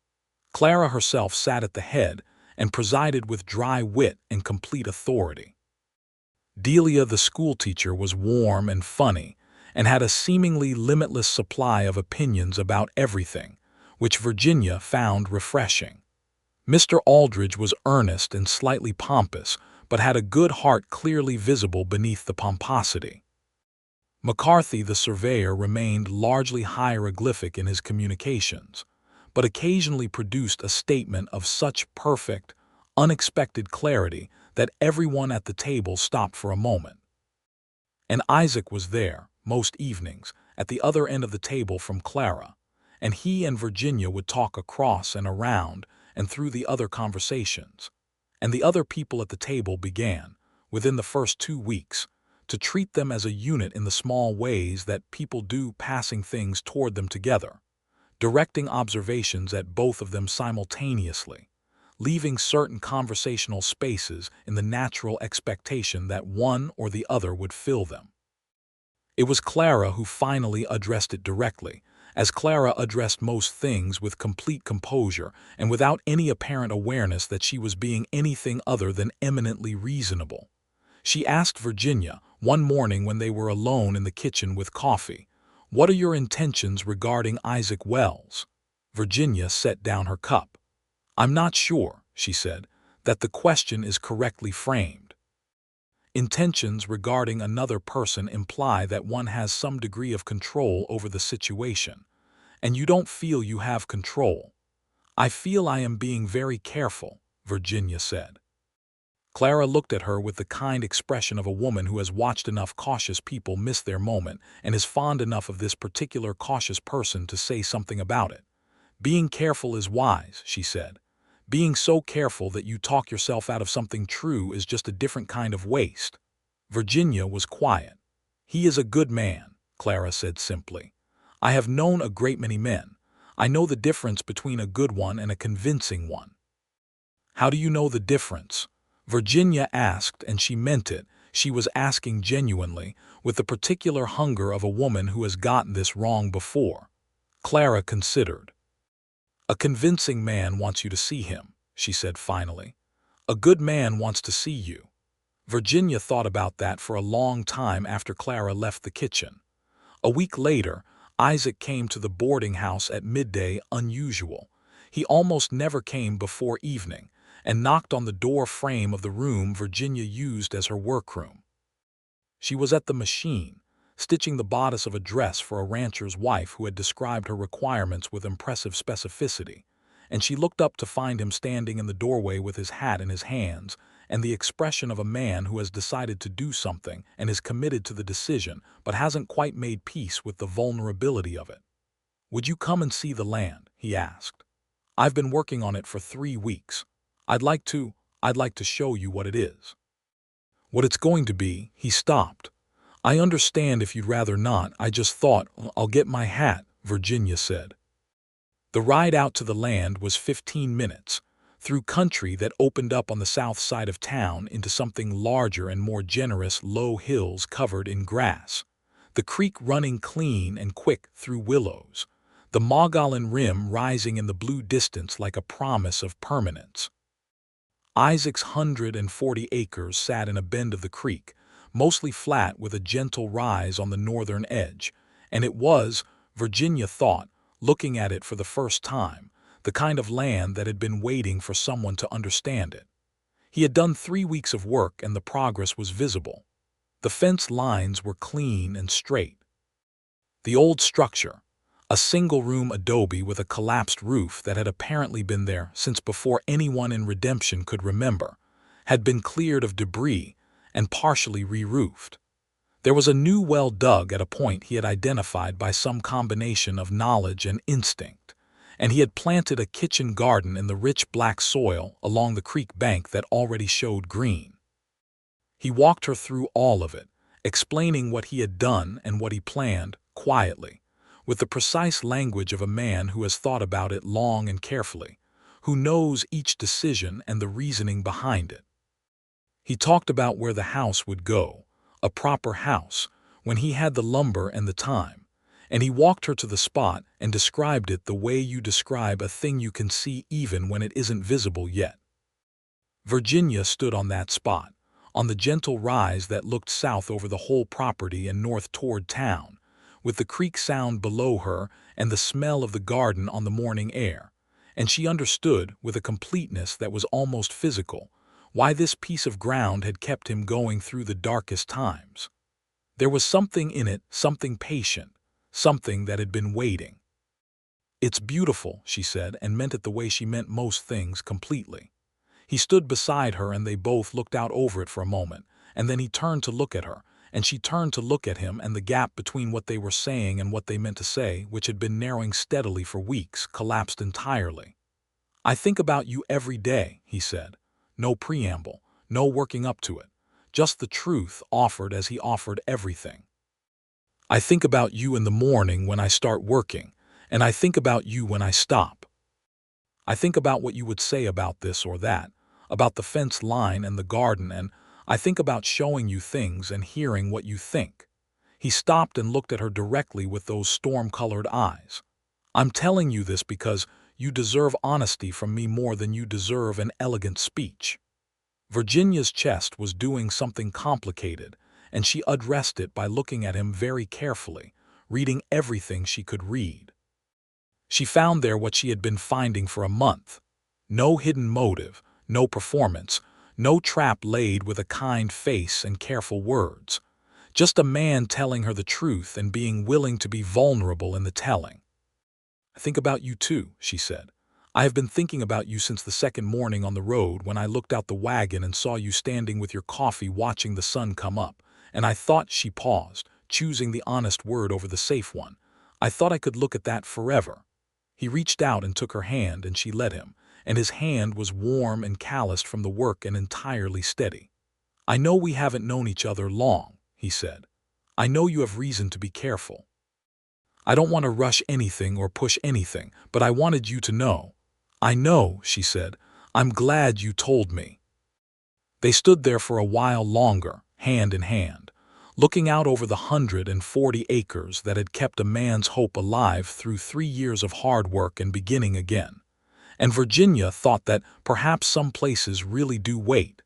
Clara herself sat at the head and presided with dry wit and complete authority. Delia, the schoolteacher, was warm and funny, and had a seemingly limitless supply of opinions about everything, which Virginia found refreshing. Mr. Aldridge was earnest and slightly pompous, but had a good heart clearly visible beneath the pomposity. McCarthy, the surveyor, remained largely hieroglyphic in his communications, but occasionally produced a statement of such perfect, unexpected clarity that everyone at the table stopped for a moment. And Isaac was there, most evenings, at the other end of the table from Clara, and he and Virginia would talk across and around and through the other conversations. And the other people at the table began, within the first 2 weeks, to treat them as a unit in the small ways that people do, passing things toward them together, directing observations at both of them simultaneously, leaving certain conversational spaces in the natural expectation that one or the other would fill them. It was Clara who finally addressed it directly, as Clara addressed most things with complete composure and without any apparent awareness that she was being anything other than eminently reasonable. She asked Virginia, one morning when they were alone in the kitchen with coffee, "What are your intentions regarding Isaac Wells?" Virginia set down her cup. "I'm not sure," she said, "that the question is correctly framed. Intentions regarding another person imply that one has some degree of control over the situation, and you don't feel you have control." "I feel I am being very careful," Virginia said. Clara looked at her with the kind expression of a woman who has watched enough cautious people miss their moment and is fond enough of this particular cautious person to say something about it. "Being careful is wise," she said. "Being so careful that you talk yourself out of something true is just a different kind of waste." Virginia was quiet. "He is a good man," Clara said simply. "I have known a great many men. I know the difference between a good one and a convincing one." "How do you know the difference?" Virginia asked, and she meant it. She was asking genuinely, with the particular hunger of a woman who has gotten this wrong before. Clara considered. "A convincing man wants you to see him," she said finally. "A good man wants to see you." Virginia thought about that for a long time after Clara left the kitchen. A week later, Isaac came to the boarding house at midday, unusual. He almost never came before evening, and knocked on the door frame of the room Virginia used as her workroom. She was at the machine, stitching the bodice of a dress for a rancher's wife who had described her requirements with impressive specificity, and she looked up to find him standing in the doorway with his hat in his hands and the expression of a man who has decided to do something and is committed to the decision but hasn't quite made peace with the vulnerability of it. "Would you come and see the land?" he asked. "I've been working on it for 3 weeks. I'd like to show you what it is." "What it's going to be," he stopped. "I understand if you'd rather not. I just thought, I'll get my hat," Virginia said. The ride out to the land was 15 minutes, through country that opened up on the south side of town into something larger and more generous, low hills covered in grass, the creek running clean and quick through willows, the Mogollon rim rising in the blue distance like a promise of permanence. Isaac's 140 acres sat in a bend of the creek, mostly flat with a gentle rise on the northern edge, and it was, Virginia thought, looking at it for the first time, the kind of land that had been waiting for someone to understand it. He had done 3 weeks of work and the progress was visible. The fence lines were clean and straight. The old structure, a single-room adobe with a collapsed roof that had apparently been there since before anyone in Redemption could remember, had been cleared of debris and partially re-roofed. There was a new well dug at a point he had identified by some combination of knowledge and instinct, and he had planted a kitchen garden in the rich black soil along the creek bank that already showed green. He walked her through all of it, explaining what he had done and what he planned, quietly, with the precise language of a man who has thought about it long and carefully, who knows each decision and the reasoning behind it. He talked about where the house would go, a proper house, when he had the lumber and the time, and he walked her to the spot and described it the way you describe a thing you can see even when it isn't visible yet. Virginia stood on that spot, on the gentle rise that looked south over the whole property and north toward town, with the creek sound below her and the smell of the garden on the morning air. And she understood, with a completeness that was almost physical, why this piece of ground had kept him going through the darkest times. There was something in it, something patient, something that had been waiting. "It's beautiful," she said, and meant it the way she meant most things, completely. He stood beside her and they both looked out over it for a moment, and then he turned to look at her, and she turned to look at him, and the gap between what they were saying and what they meant to say, which had been narrowing steadily for weeks, collapsed entirely. "I think about you every day," he said. No preamble, no working up to it, just the truth offered as he offered everything. "I think about you in the morning when I start working, and I think about you when I stop. I think about what you would say about this or that, about the fence line and the garden, and I think about showing you things and hearing what you think." He stopped and looked at her directly with those storm-colored eyes. "I'm telling you this because you deserve honesty from me more than you deserve an elegant speech." Virginia's chest was doing something complicated, and she addressed it by looking at him very carefully, reading everything she could read. She found there what she had been finding for a month. No hidden motive, no performance, no trap laid with a kind face and careful words. Just a man telling her the truth and being willing to be vulnerable in the telling. "I think about you too," she said. "I have been thinking about you since the second morning on the road when I looked out the wagon and saw you standing with your coffee watching the sun come up, and I thought," she paused, choosing the honest word over the safe one, "I thought I could look at that forever." He reached out and took her hand, and she let him, and his hand was warm and calloused from the work and entirely steady. "I know we haven't known each other long," he said. "I know you have reason to be careful. I don't want to rush anything or push anything, but I wanted you to know." "I know," she said. "I'm glad you told me." They stood there for a while longer, hand in hand, looking out over the 140 acres that had kept a man's hope alive through 3 years of hard work and beginning again. And Virginia thought that perhaps some places really do wait,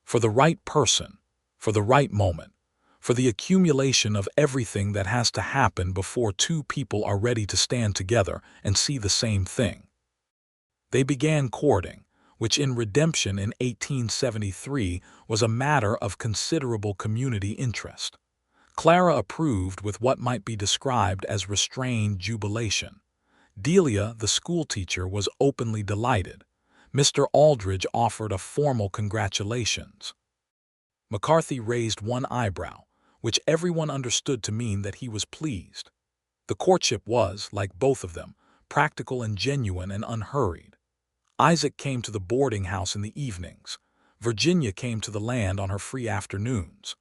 for the right person, for the right moment, for the accumulation of everything that has to happen before two people are ready to stand together and see the same thing. They began courting, which in Redemption in 1873 was a matter of considerable community interest. Clara approved with what might be described as restrained jubilation. Delia, the schoolteacher, was openly delighted. Mr. Aldridge offered a formal congratulations. McCarthy raised one eyebrow, which everyone understood to mean that he was pleased. The courtship was, like both of them, practical and genuine and unhurried. Isaac came to the boarding house in the evenings. Virginia came to the land on her free afternoons.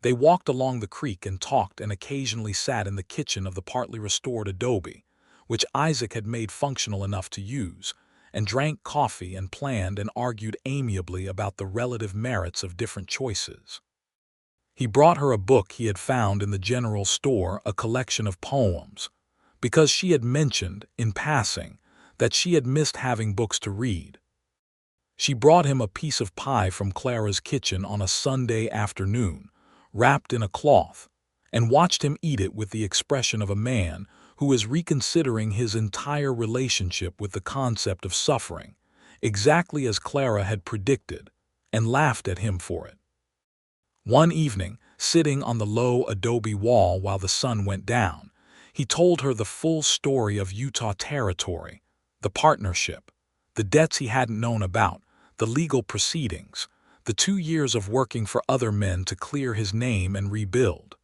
They walked along the creek and talked and occasionally sat in the kitchen of the partly restored adobe, which Isaac had made functional enough to use, and drank coffee and planned and argued amiably about the relative merits of different choices. He brought her a book he had found in the general store, a collection of poems, because she had mentioned, in passing, that she had missed having books to read. She brought him a piece of pie from Clara's kitchen on a Sunday afternoon, wrapped in a cloth, and watched him eat it with the expression of a man who is reconsidering his entire relationship with the concept of suffering, exactly as Clara had predicted, and laughed at him for it. One evening, sitting on the low adobe wall while the sun went down, he told her the full story of Utah Territory, the partnership, the debts he hadn't known about, the legal proceedings, the 2 years of working for other men to clear his name and rebuild.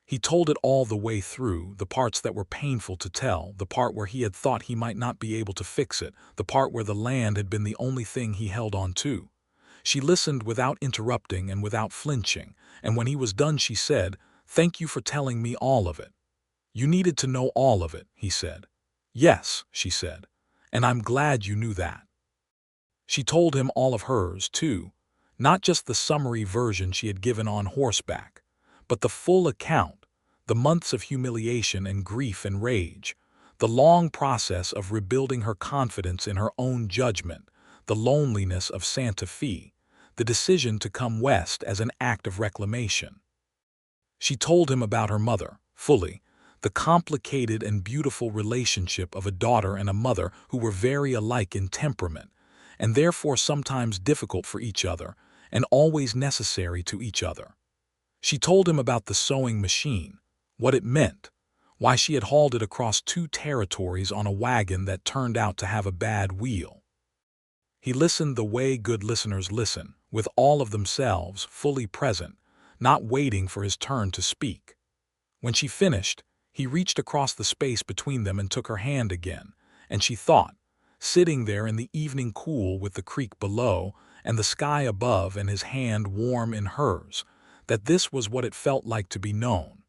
He told it all the way through, the parts that were painful to tell, the part where he had thought he might not be able to fix it, the part where the land had been the only thing he held on to. She listened without interrupting and without flinching, and when he was done she said, "Thank you for telling me all of it." "You needed to know all of it," he said. "Yes," she said, "and I'm glad you knew that." She told him all of hers, too, not just the summary version she had given on horseback, but the full account, the months of humiliation and grief and rage, the long process of rebuilding her confidence in her own judgment, the loneliness of Santa Fe, the decision to come west as an act of reclamation. She told him about her mother, fully, the complicated and beautiful relationship of a daughter and a mother who were very alike in temperament, and therefore sometimes difficult for each other, and always necessary to each other. She told him about the sewing machine, what it meant, why she had hauled it across 2 territories on a wagon that turned out to have a bad wheel. He listened the way good listeners listen, with all of themselves fully present, not waiting for his turn to speak. When she finished, he reached across the space between them and took her hand again, and she thought, sitting there in the evening cool with the creek below and the sky above and his hand warm in hers, that this was what it felt like to be known.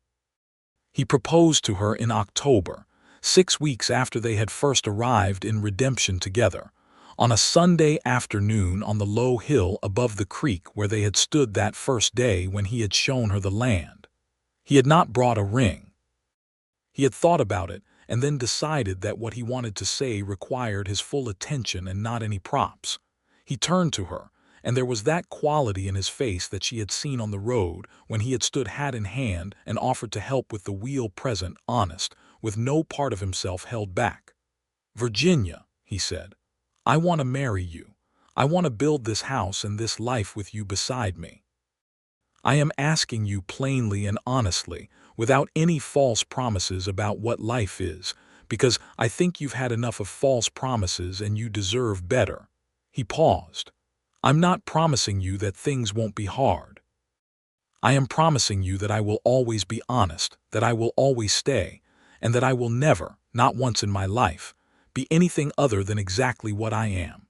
He proposed to her in October, 6 weeks after they had first arrived in Redemption together, on a Sunday afternoon on the low hill above the creek where they had stood that first day when he had shown her the land. He had not brought a ring. He had thought about it and then decided that what he wanted to say required his full attention and not any props. He turned to her, and there was that quality in his face that she had seen on the road when he had stood hat in hand and offered to help with the wheel, present, honest, with no part of himself held back. "Virginia," he said, "I want to marry you. I want to build this house and this life with you beside me. I am asking you plainly and honestly, without any false promises about what life is, because I think you've had enough of false promises and you deserve better." He paused. "I'm not promising you that things won't be hard. I am promising you that I will always be honest, that I will always stay, and that I will never, not once in my life, be anything other than exactly what I am."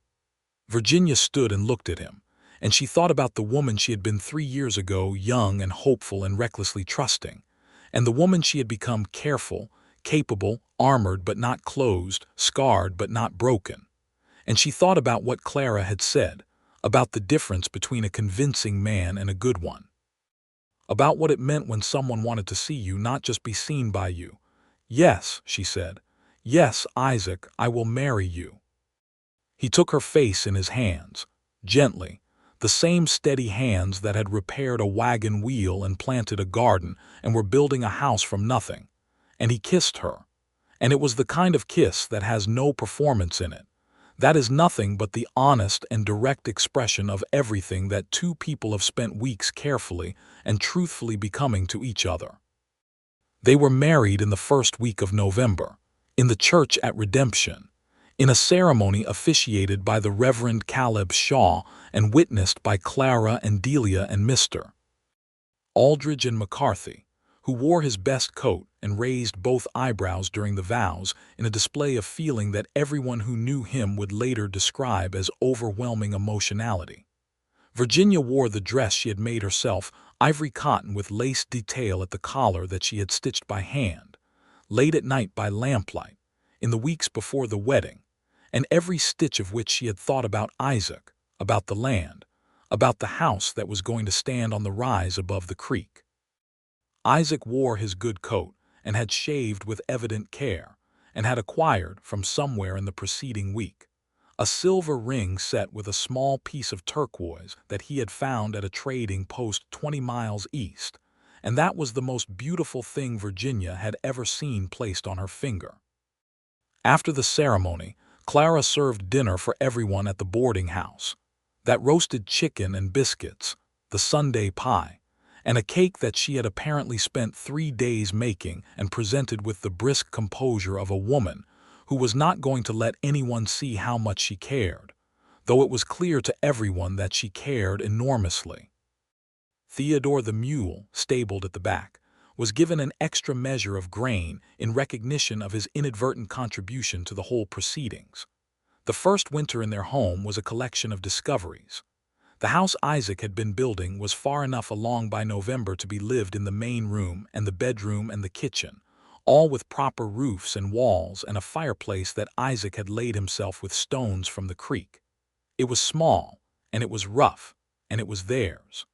Virginia stood and looked at him, and she thought about the woman she had been 3 years ago, young and hopeful and recklessly trusting, and the woman she had become, careful, capable, armored but not closed, scarred but not broken. And she thought about what Clara had said, about the difference between a convincing man and a good one. About what it meant when someone wanted to see you, not just be seen by you. "Yes," she said. "Yes, Isaac, I will marry you." He took her face in his hands, gently, the same steady hands that had repaired a wagon wheel and planted a garden and were building a house from nothing, and he kissed her. And it was the kind of kiss that has no performance in it. That is nothing but the honest and direct expression of everything that 2 people have spent weeks carefully and truthfully becoming to each other. They were married in the first week of November, in the church at Redemption, in a ceremony officiated by the Reverend Caleb Shaw and witnessed by Clara and Delia and Mr. Aldridge and McCarthy, who wore his best coat and raised both eyebrows during the vows in a display of feeling that everyone who knew him would later describe as overwhelming emotionality. Virginia wore the dress she had made herself, ivory cotton with lace detail at the collar that she had stitched by hand, late at night by lamplight, in the weeks before the wedding, and every stitch of which she had thought about Isaac, about the land, about the house that was going to stand on the rise above the creek. Isaac wore his good coat and had shaved with evident care, and had acquired, from somewhere in the preceding week, a silver ring set with a small piece of turquoise that he had found at a trading post 20 miles east, and that was the most beautiful thing Virginia had ever seen placed on her finger. After the ceremony, Clara served dinner for everyone at the boarding house. That roasted chicken and biscuits, the Sunday pie, and a cake that she had apparently spent 3 days making and presented with the brisk composure of a woman who was not going to let anyone see how much she cared, though it was clear to everyone that she cared enormously. Theodore the mule, stabled at the back, was given an extra measure of grain in recognition of his inadvertent contribution to the whole proceedings. The first winter in their home was a collection of discoveries. The house Isaac had been building was far enough along by November to be lived in the main room and the bedroom and the kitchen, all with proper roofs and walls and a fireplace that Isaac had laid himself with stones from the creek. It was small, and it was rough, and it was theirs.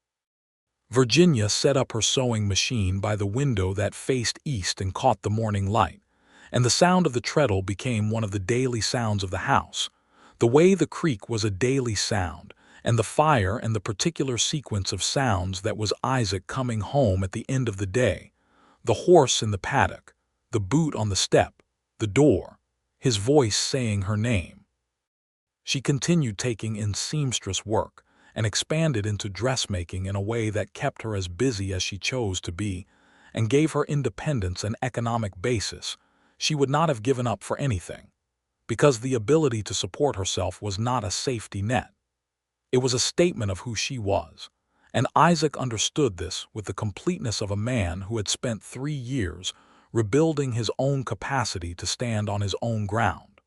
Virginia set up her sewing machine by the window that faced east and caught the morning light, and the sound of the treadle became one of the daily sounds of the house. The way the creek was a daily sound, and the fire and the particular sequence of sounds that was Isaac coming home at the end of the day, the horse in the paddock, the boot on the step, the door, his voice saying her name. She continued taking in seamstress work and expanded into dressmaking in a way that kept her as busy as she chose to be and gave her independence and economic basis she would not have given up for anything, because the ability to support herself was not a safety net. It was a statement of who she was, and Isaac understood this with the completeness of a man who had spent 3 years rebuilding his own capacity to stand on his own ground.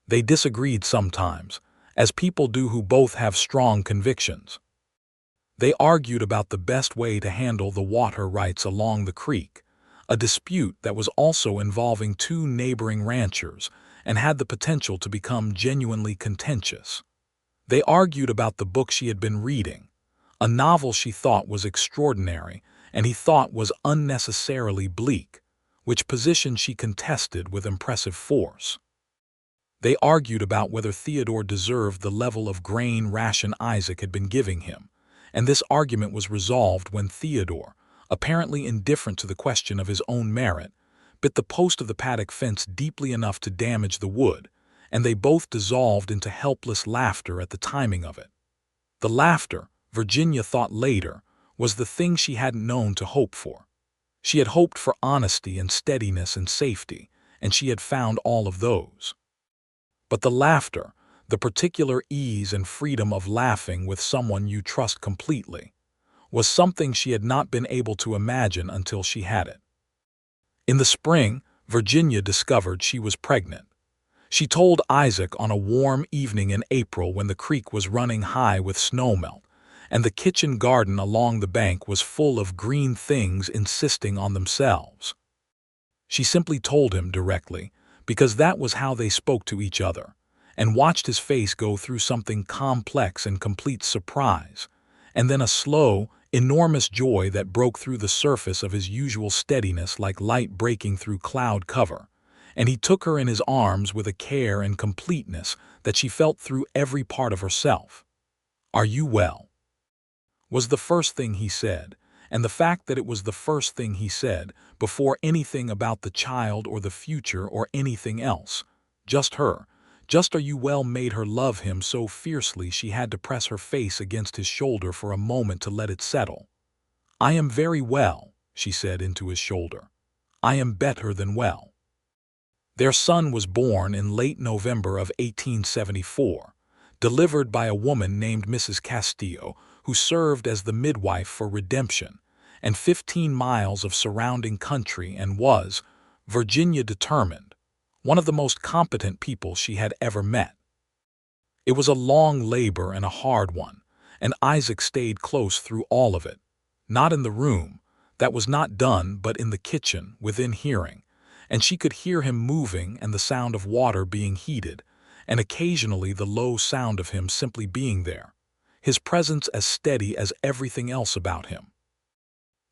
They disagreed sometimes, as people do who both have strong convictions. They argued about the best way to handle the water rights along the creek, a dispute that was also involving 2 neighboring ranchers and had the potential to become genuinely contentious. They argued about the book she had been reading, a novel she thought was extraordinary and he thought was unnecessarily bleak, which position she contested with impressive force. They argued about whether Theodore deserved the level of grain ration Isaac had been giving him, and this argument was resolved when Theodore, apparently indifferent to the question of his own merit, bit the post of the paddock fence deeply enough to damage the wood, and they both dissolved into helpless laughter at the timing of it. The laughter, Virginia thought later, was the thing she hadn't known to hope for. She had hoped for honesty and steadiness and safety, and she had found all of those. But the laughter, the particular ease and freedom of laughing with someone you trust completely, was something she had not been able to imagine until she had it. In the spring, Virginia discovered she was pregnant. She told Isaac on a warm evening in April when the creek was running high with snowmelt, and the kitchen garden along the bank was full of green things insisting on themselves. She simply told him directly, because that was how they spoke to each other, and watched his face go through something complex and complete surprise, and then a slow, enormous joy that broke through the surface of his usual steadiness like light breaking through cloud cover, and he took her in his arms with a care and completeness that she felt through every part of herself. "Are you well?" was the first thing he said, and the fact that it was the first thing he said, before anything about the child or the future or anything else, just her, just "are you well," made her love him so fiercely she had to press her face against his shoulder for a moment to let it settle. "I am very well," she said into his shoulder. "I am better than well." Their son was born in late November of 1874, delivered by a woman named Mrs. Castillo, who served as the midwife for Redemption, and 15 miles of surrounding country, and was, Virginia determined, one of the most competent people she had ever met. It was a long labor and a hard one, and Isaac stayed close through all of it, not in the room, that was not done, but in the kitchen, within hearing, and she could hear him moving and the sound of water being heated, and occasionally the low sound of him simply being there, his presence as steady as everything else about him.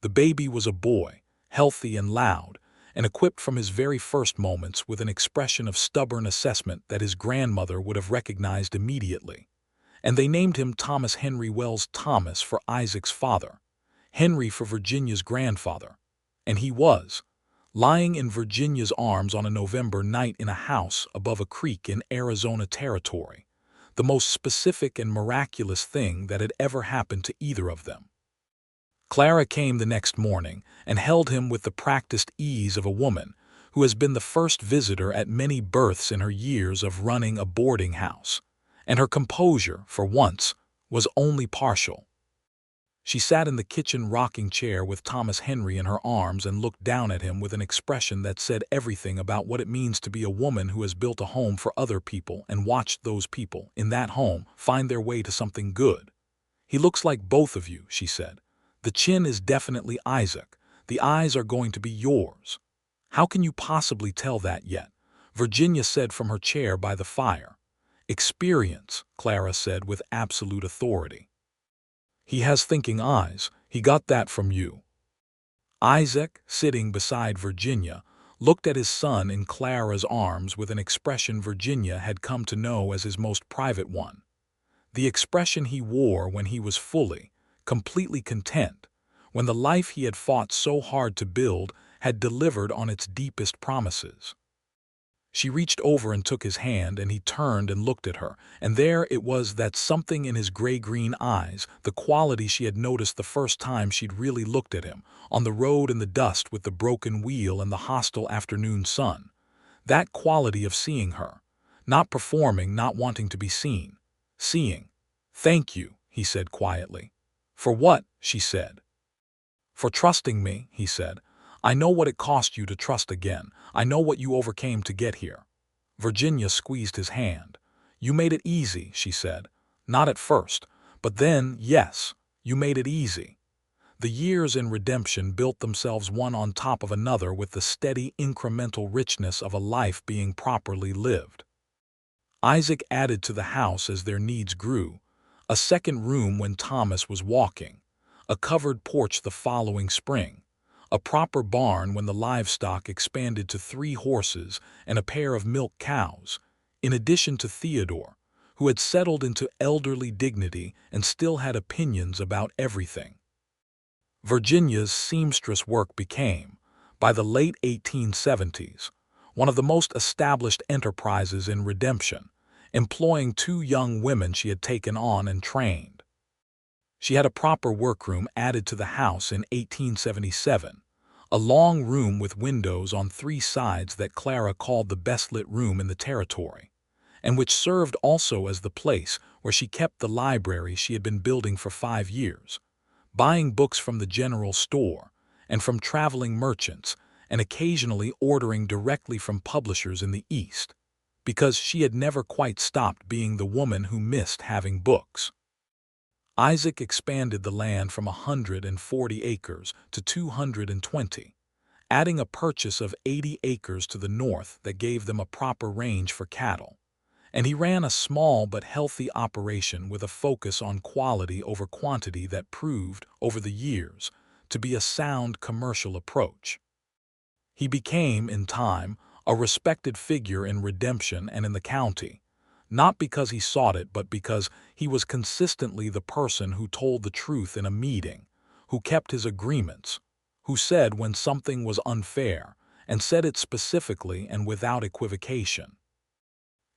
The baby was a boy, healthy and loud, and equipped from his very first moments with an expression of stubborn assessment that his grandmother would have recognized immediately, and they named him Thomas Henry Wells Thomas for Isaac's father, Henry for Virginia's grandfather, and he was, lying in Virginia's arms on a November night in a house above a creek in Arizona Territory, the most specific and miraculous thing that had ever happened to either of them. Clara came the next morning and held him with the practiced ease of a woman who has been the first visitor at many births in her years of running a boarding house, and her composure, for once, was only partial. She sat in the kitchen rocking chair with Thomas Henry in her arms and looked down at him with an expression that said everything about what it means to be a woman who has built a home for other people and watched those people, in that home, find their way to something good. "He looks like both of you," she said. "The chin is definitely Isaac. The eyes are going to be yours." "How can you possibly tell that yet?" Virginia said from her chair by the fire. "Experience," Clara said with absolute authority. "He has thinking eyes. He got that from you." Isaac, sitting beside Virginia, looked at his son in Clara's arms with an expression Virginia had come to know as his most private one. the expression he wore when he was fully, completely content, when the life he had fought so hard to build had delivered on its deepest promises. She reached over and took his hand, and he turned and looked at her, and there it was, that something in his gray-green eyes, the quality she had noticed the first time she'd really looked at him, on the road in the dust with the broken wheel and the hostile afternoon sun. That quality of seeing her, not performing, not wanting to be seen, seeing. "Thank you," he said quietly. "For what?" she said. "For trusting me," he said. "I know what it cost you to trust again. I know what you overcame to get here." Virginia squeezed his hand. "You made it easy," she said. "Not at first, but then, yes, you made it easy." The years in redemption built themselves one on top of another with the steady, incremental richness of a life being properly lived. Isaac added to the house as their needs grew: a second room when Thomas was walking, a covered porch the following spring, a proper barn when the livestock expanded to 3 horses and a pair of milk cows, in addition to Theodore, who had settled into elderly dignity and still had opinions about everything. Virginia's seamstress work became, by the late 1870s, one of the most established enterprises in redemption, employing 2 young women she had taken on and trained. She had a proper workroom added to the house in 1877, a long room with windows on 3 sides that Clara called the best-lit room in the territory, and which served also as the place where she kept the library she had been building for 5 years, buying books from the general store and from traveling merchants, and occasionally ordering directly from publishers in the East, because she had never quite stopped being the woman who missed having books. Isaac expanded the land from 140 acres to 220, adding a purchase of 80 acres to the north that gave them a proper range for cattle, and he ran a small but healthy operation with a focus on quality over quantity that proved, over the years, to be a sound commercial approach. He became, in time, a respected figure in redemption and in the county, not because he sought it, but because he was consistently the person who told the truth in a meeting, who kept his agreements, who said when something was unfair, and said it specifically and without equivocation.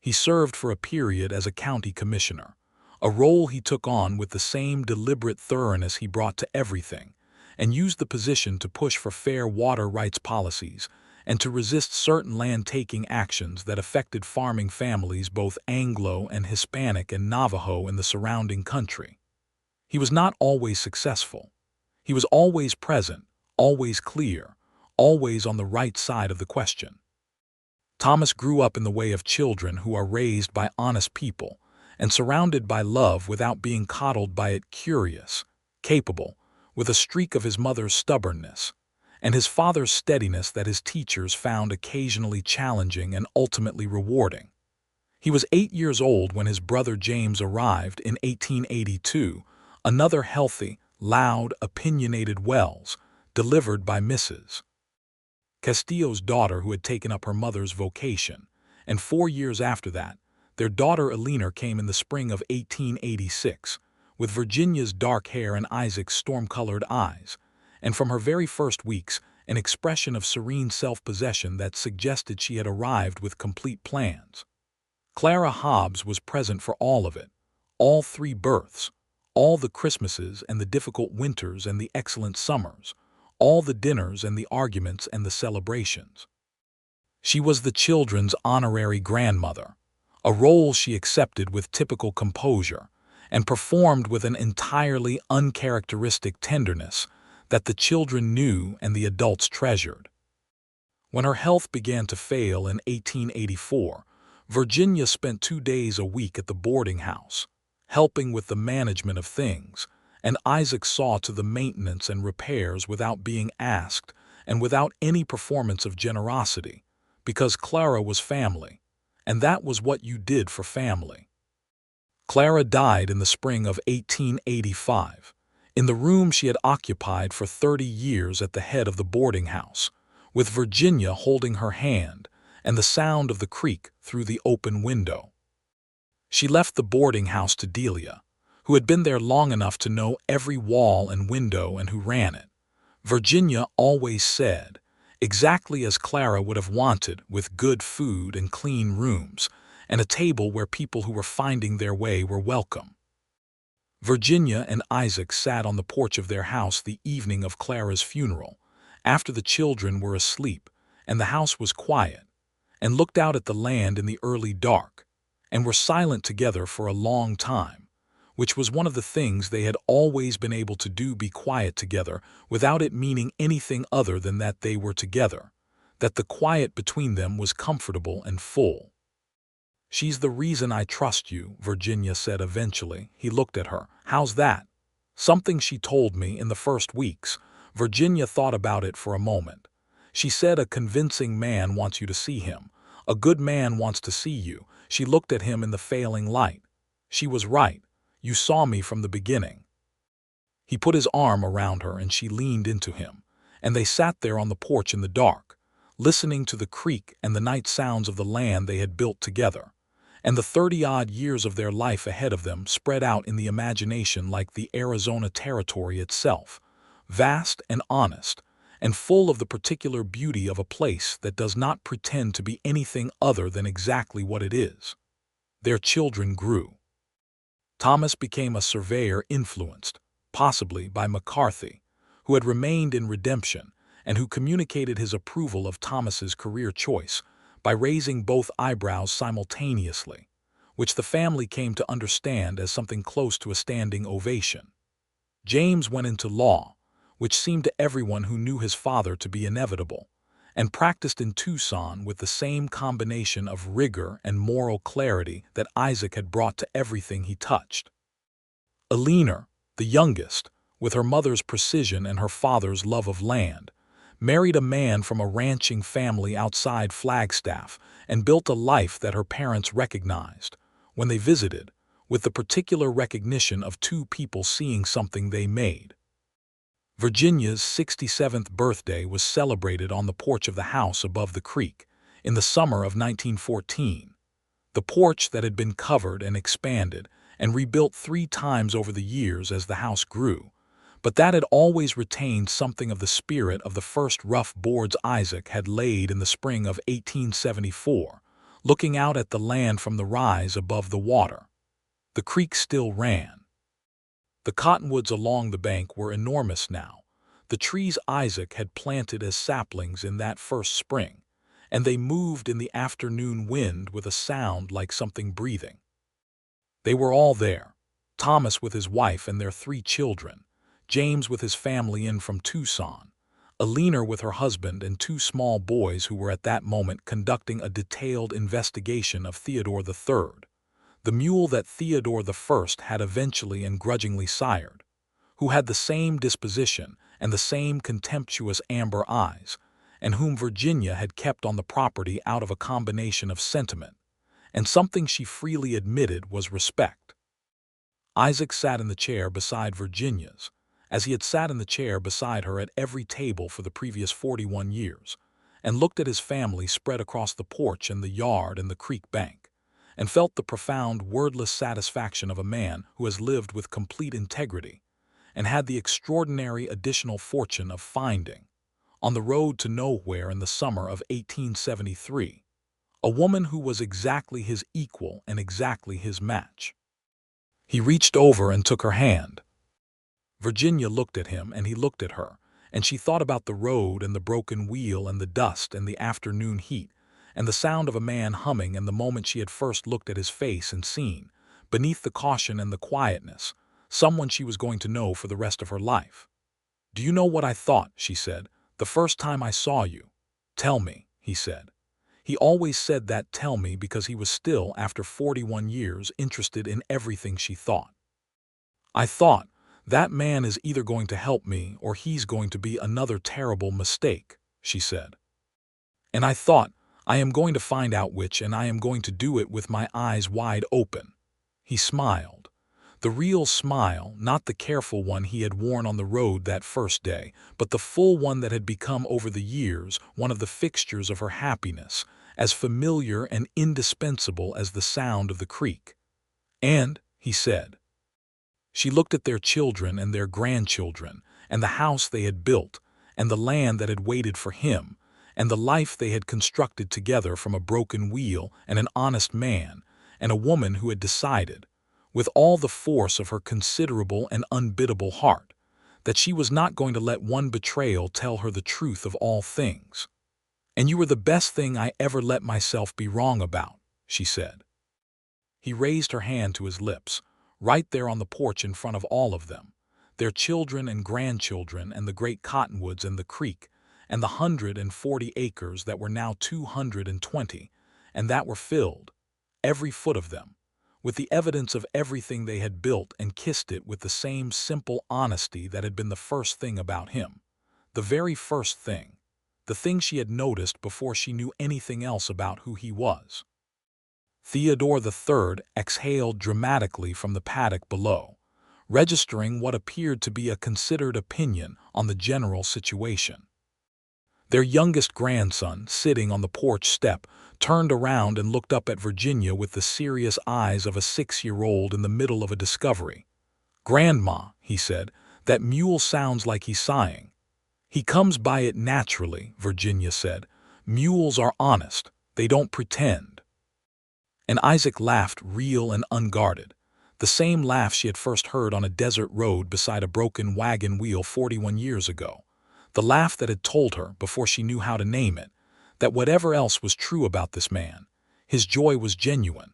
He served for a period as a county commissioner, a role he took on with the same deliberate thoroughness he brought to everything, and used the position to push for fair water rights policies and to resist certain land-taking actions that affected farming families, both Anglo and Hispanic and Navajo, in the surrounding country. He was not always successful. He was always present, always clear, always on the right side of the question. Thomas grew up in the way of children who are raised by honest people and surrounded by love without being coddled by it, curious, capable, with a streak of his mother's stubbornness, and his father's steadiness that his teachers found occasionally challenging and ultimately rewarding. He was 8 years old when his brother James arrived in 1882, another healthy, loud, opinionated Wells, delivered by Mrs. Castillo's daughter, who had taken up her mother's vocation, and 4 years after that, their daughter Eleanor came in the spring of 1886, with Virginia's dark hair and Isaac's storm-colored eyes, and from her very first weeks, an expression of serene self-possession that suggested she had arrived with complete plans. Clara Hobbs was present for all of it, all 3 births, all the Christmases and the difficult winters and the excellent summers, all the dinners and the arguments and the celebrations. She was the children's honorary grandmother, a role she accepted with typical composure and performed with an entirely uncharacteristic tenderness that the children knew and the adults treasured. When her health began to fail in 1884, Virginia spent 2 days a week at the boarding house, helping with the management of things, and Isaac saw to the maintenance and repairs without being asked and without any performance of generosity, because Clara was family, and that was what you did for family. Clara died in the spring of 1885, in the room she had occupied for 30 years at the head of the boarding house, with Virginia holding her hand and the sound of the creak through the open window. She left the boarding house to Delia, who had been there long enough to know every wall and window and who ran it. Virginia always said, exactly as Clara would have wanted, with good food and clean rooms, and a table where people who were finding their way were welcome. Virginia and Isaac sat on the porch of their house the evening of Clara's funeral, after the children were asleep and the house was quiet, and looked out at the land in the early dark, and were silent together for a long time, which was one of the things they had always been able to do, be quiet together without it meaning anything other than that they were together, that the quiet between them was comfortable and full. "She's the reason I trust you," Virginia said eventually. He looked at her. "How's that?" "Something she told me in the first weeks." Virginia thought about it for a moment. "She said a convincing man wants you to see him. A good man wants to see you." She looked at him in the failing light. "She was right. You saw me from the beginning." He put his arm around her and she leaned into him, and they sat there on the porch in the dark, listening to the creek and the night sounds of the land they had built together, and the 30-odd years of their life ahead of them spread out in the imagination like the Arizona territory itself, vast and honest, and full of the particular beauty of a place that does not pretend to be anything other than exactly what it is. Their children grew. Thomas became a surveyor influenced, possibly by McCarthy, who had remained in redemption, and who communicated his approval of Thomas's career choice by raising both eyebrows simultaneously, which the family came to understand as something close to a standing ovation. James went into law, which seemed to everyone who knew his father to be inevitable, and practiced in Tucson with the same combination of rigor and moral clarity that Isaac had brought to everything he touched. Eleanor, the youngest, with her mother's precision and her father's love of land, married a man from a ranching family outside Flagstaff and built a life that her parents recognized, when they visited, with the particular recognition of two people seeing something they made. Virginia's 67th birthday was celebrated on the porch of the house above the creek in the summer of 1914, the porch that had been covered and expanded and rebuilt 3 times over the years as the house grew, but that had always retained something of the spirit of the first rough boards Isaac had laid in the spring of 1874, looking out at the land from the rise above the water. The creek still ran. The cottonwoods along the bank were enormous now, the trees Isaac had planted as saplings in that first spring, and they moved in the afternoon wind with a sound like something breathing. They were all there, Thomas with his wife and their 3 children, James with his family in from Tucson, Eleanor with her husband and 2 small boys who were at that moment conducting a detailed investigation of Theodore III, the mule that Theodore I had eventually and grudgingly sired, who had the same disposition and the same contemptuous amber eyes, and whom Virginia had kept on the property out of a combination of sentiment, and something she freely admitted was respect. Isaac sat in the chair beside Virginia's, as he had sat in the chair beside her at every table for the previous 41 years, and looked at his family spread across the porch and the yard and the creek bank, and felt the profound, wordless satisfaction of a man who has lived with complete integrity, and had the extraordinary additional fortune of finding, on the road to nowhere in the summer of 1873, a woman who was exactly his equal and exactly his match. He reached over and took her hand. Virginia looked at him and he looked at her, and she thought about the road and the broken wheel and the dust and the afternoon heat and the sound of a man humming and the moment she had first looked at his face and seen, beneath the caution and the quietness, someone she was going to know for the rest of her life. "Do you know what I thought?" she said, "the first time I saw you." "Tell me," he said. He always said that "tell me" because he was still, after 41 years, interested in everything she thought. "I thought, that man is either going to help me or he's going to be another terrible mistake," she said. "And I thought, I am going to find out which, and I am going to do it with my eyes wide open." He smiled. The real smile, not the careful one he had worn on the road that first day, but the full one that had become over the years one of the fixtures of her happiness, as familiar and indispensable as the sound of the creek. And, he said, she looked at their children and their grandchildren, and the house they had built, and the land that had waited for him, and the life they had constructed together from a broken wheel and an honest man, and a woman who had decided, with all the force of her considerable and unbiddable heart, that she was not going to let one betrayal tell her the truth of all things. "And you were the best thing I ever let myself be wrong about," she said. He raised her hand to his lips, right there on the porch in front of all of them, their children and grandchildren and the great cottonwoods and the creek, and the 140 acres that were now 220, and that were filled, every foot of them, with the evidence of everything they had built, and kissed it with the same simple honesty that had been the first thing about him, the very first thing, the thing she had noticed before she knew anything else about who he was. Theodore III exhaled dramatically from the paddock below, registering what appeared to be a considered opinion on the general situation. Their youngest grandson, sitting on the porch step, turned around and looked up at Virginia with the serious eyes of a 6-year-old in the middle of a discovery. "Grandma," he said, "that mule sounds like he's sighing." "He comes by it naturally," Virginia said. "Mules are honest. They don't pretend." And Isaac laughed, real and unguarded, the same laugh she had first heard on a desert road beside a broken wagon wheel 41 years ago, the laugh that had told her, before she knew how to name it, that whatever else was true about this man, his joy was genuine.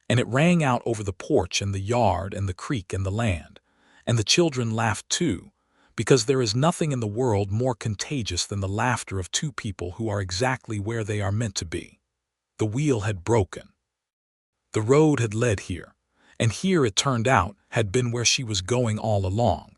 And it rang out over the porch and the yard and the creek and the land. And the children laughed too, because there is nothing in the world more contagious than the laughter of two people who are exactly where they are meant to be. The wheel had broken. The road had led here, and here, it turned out, had been where she was going all along.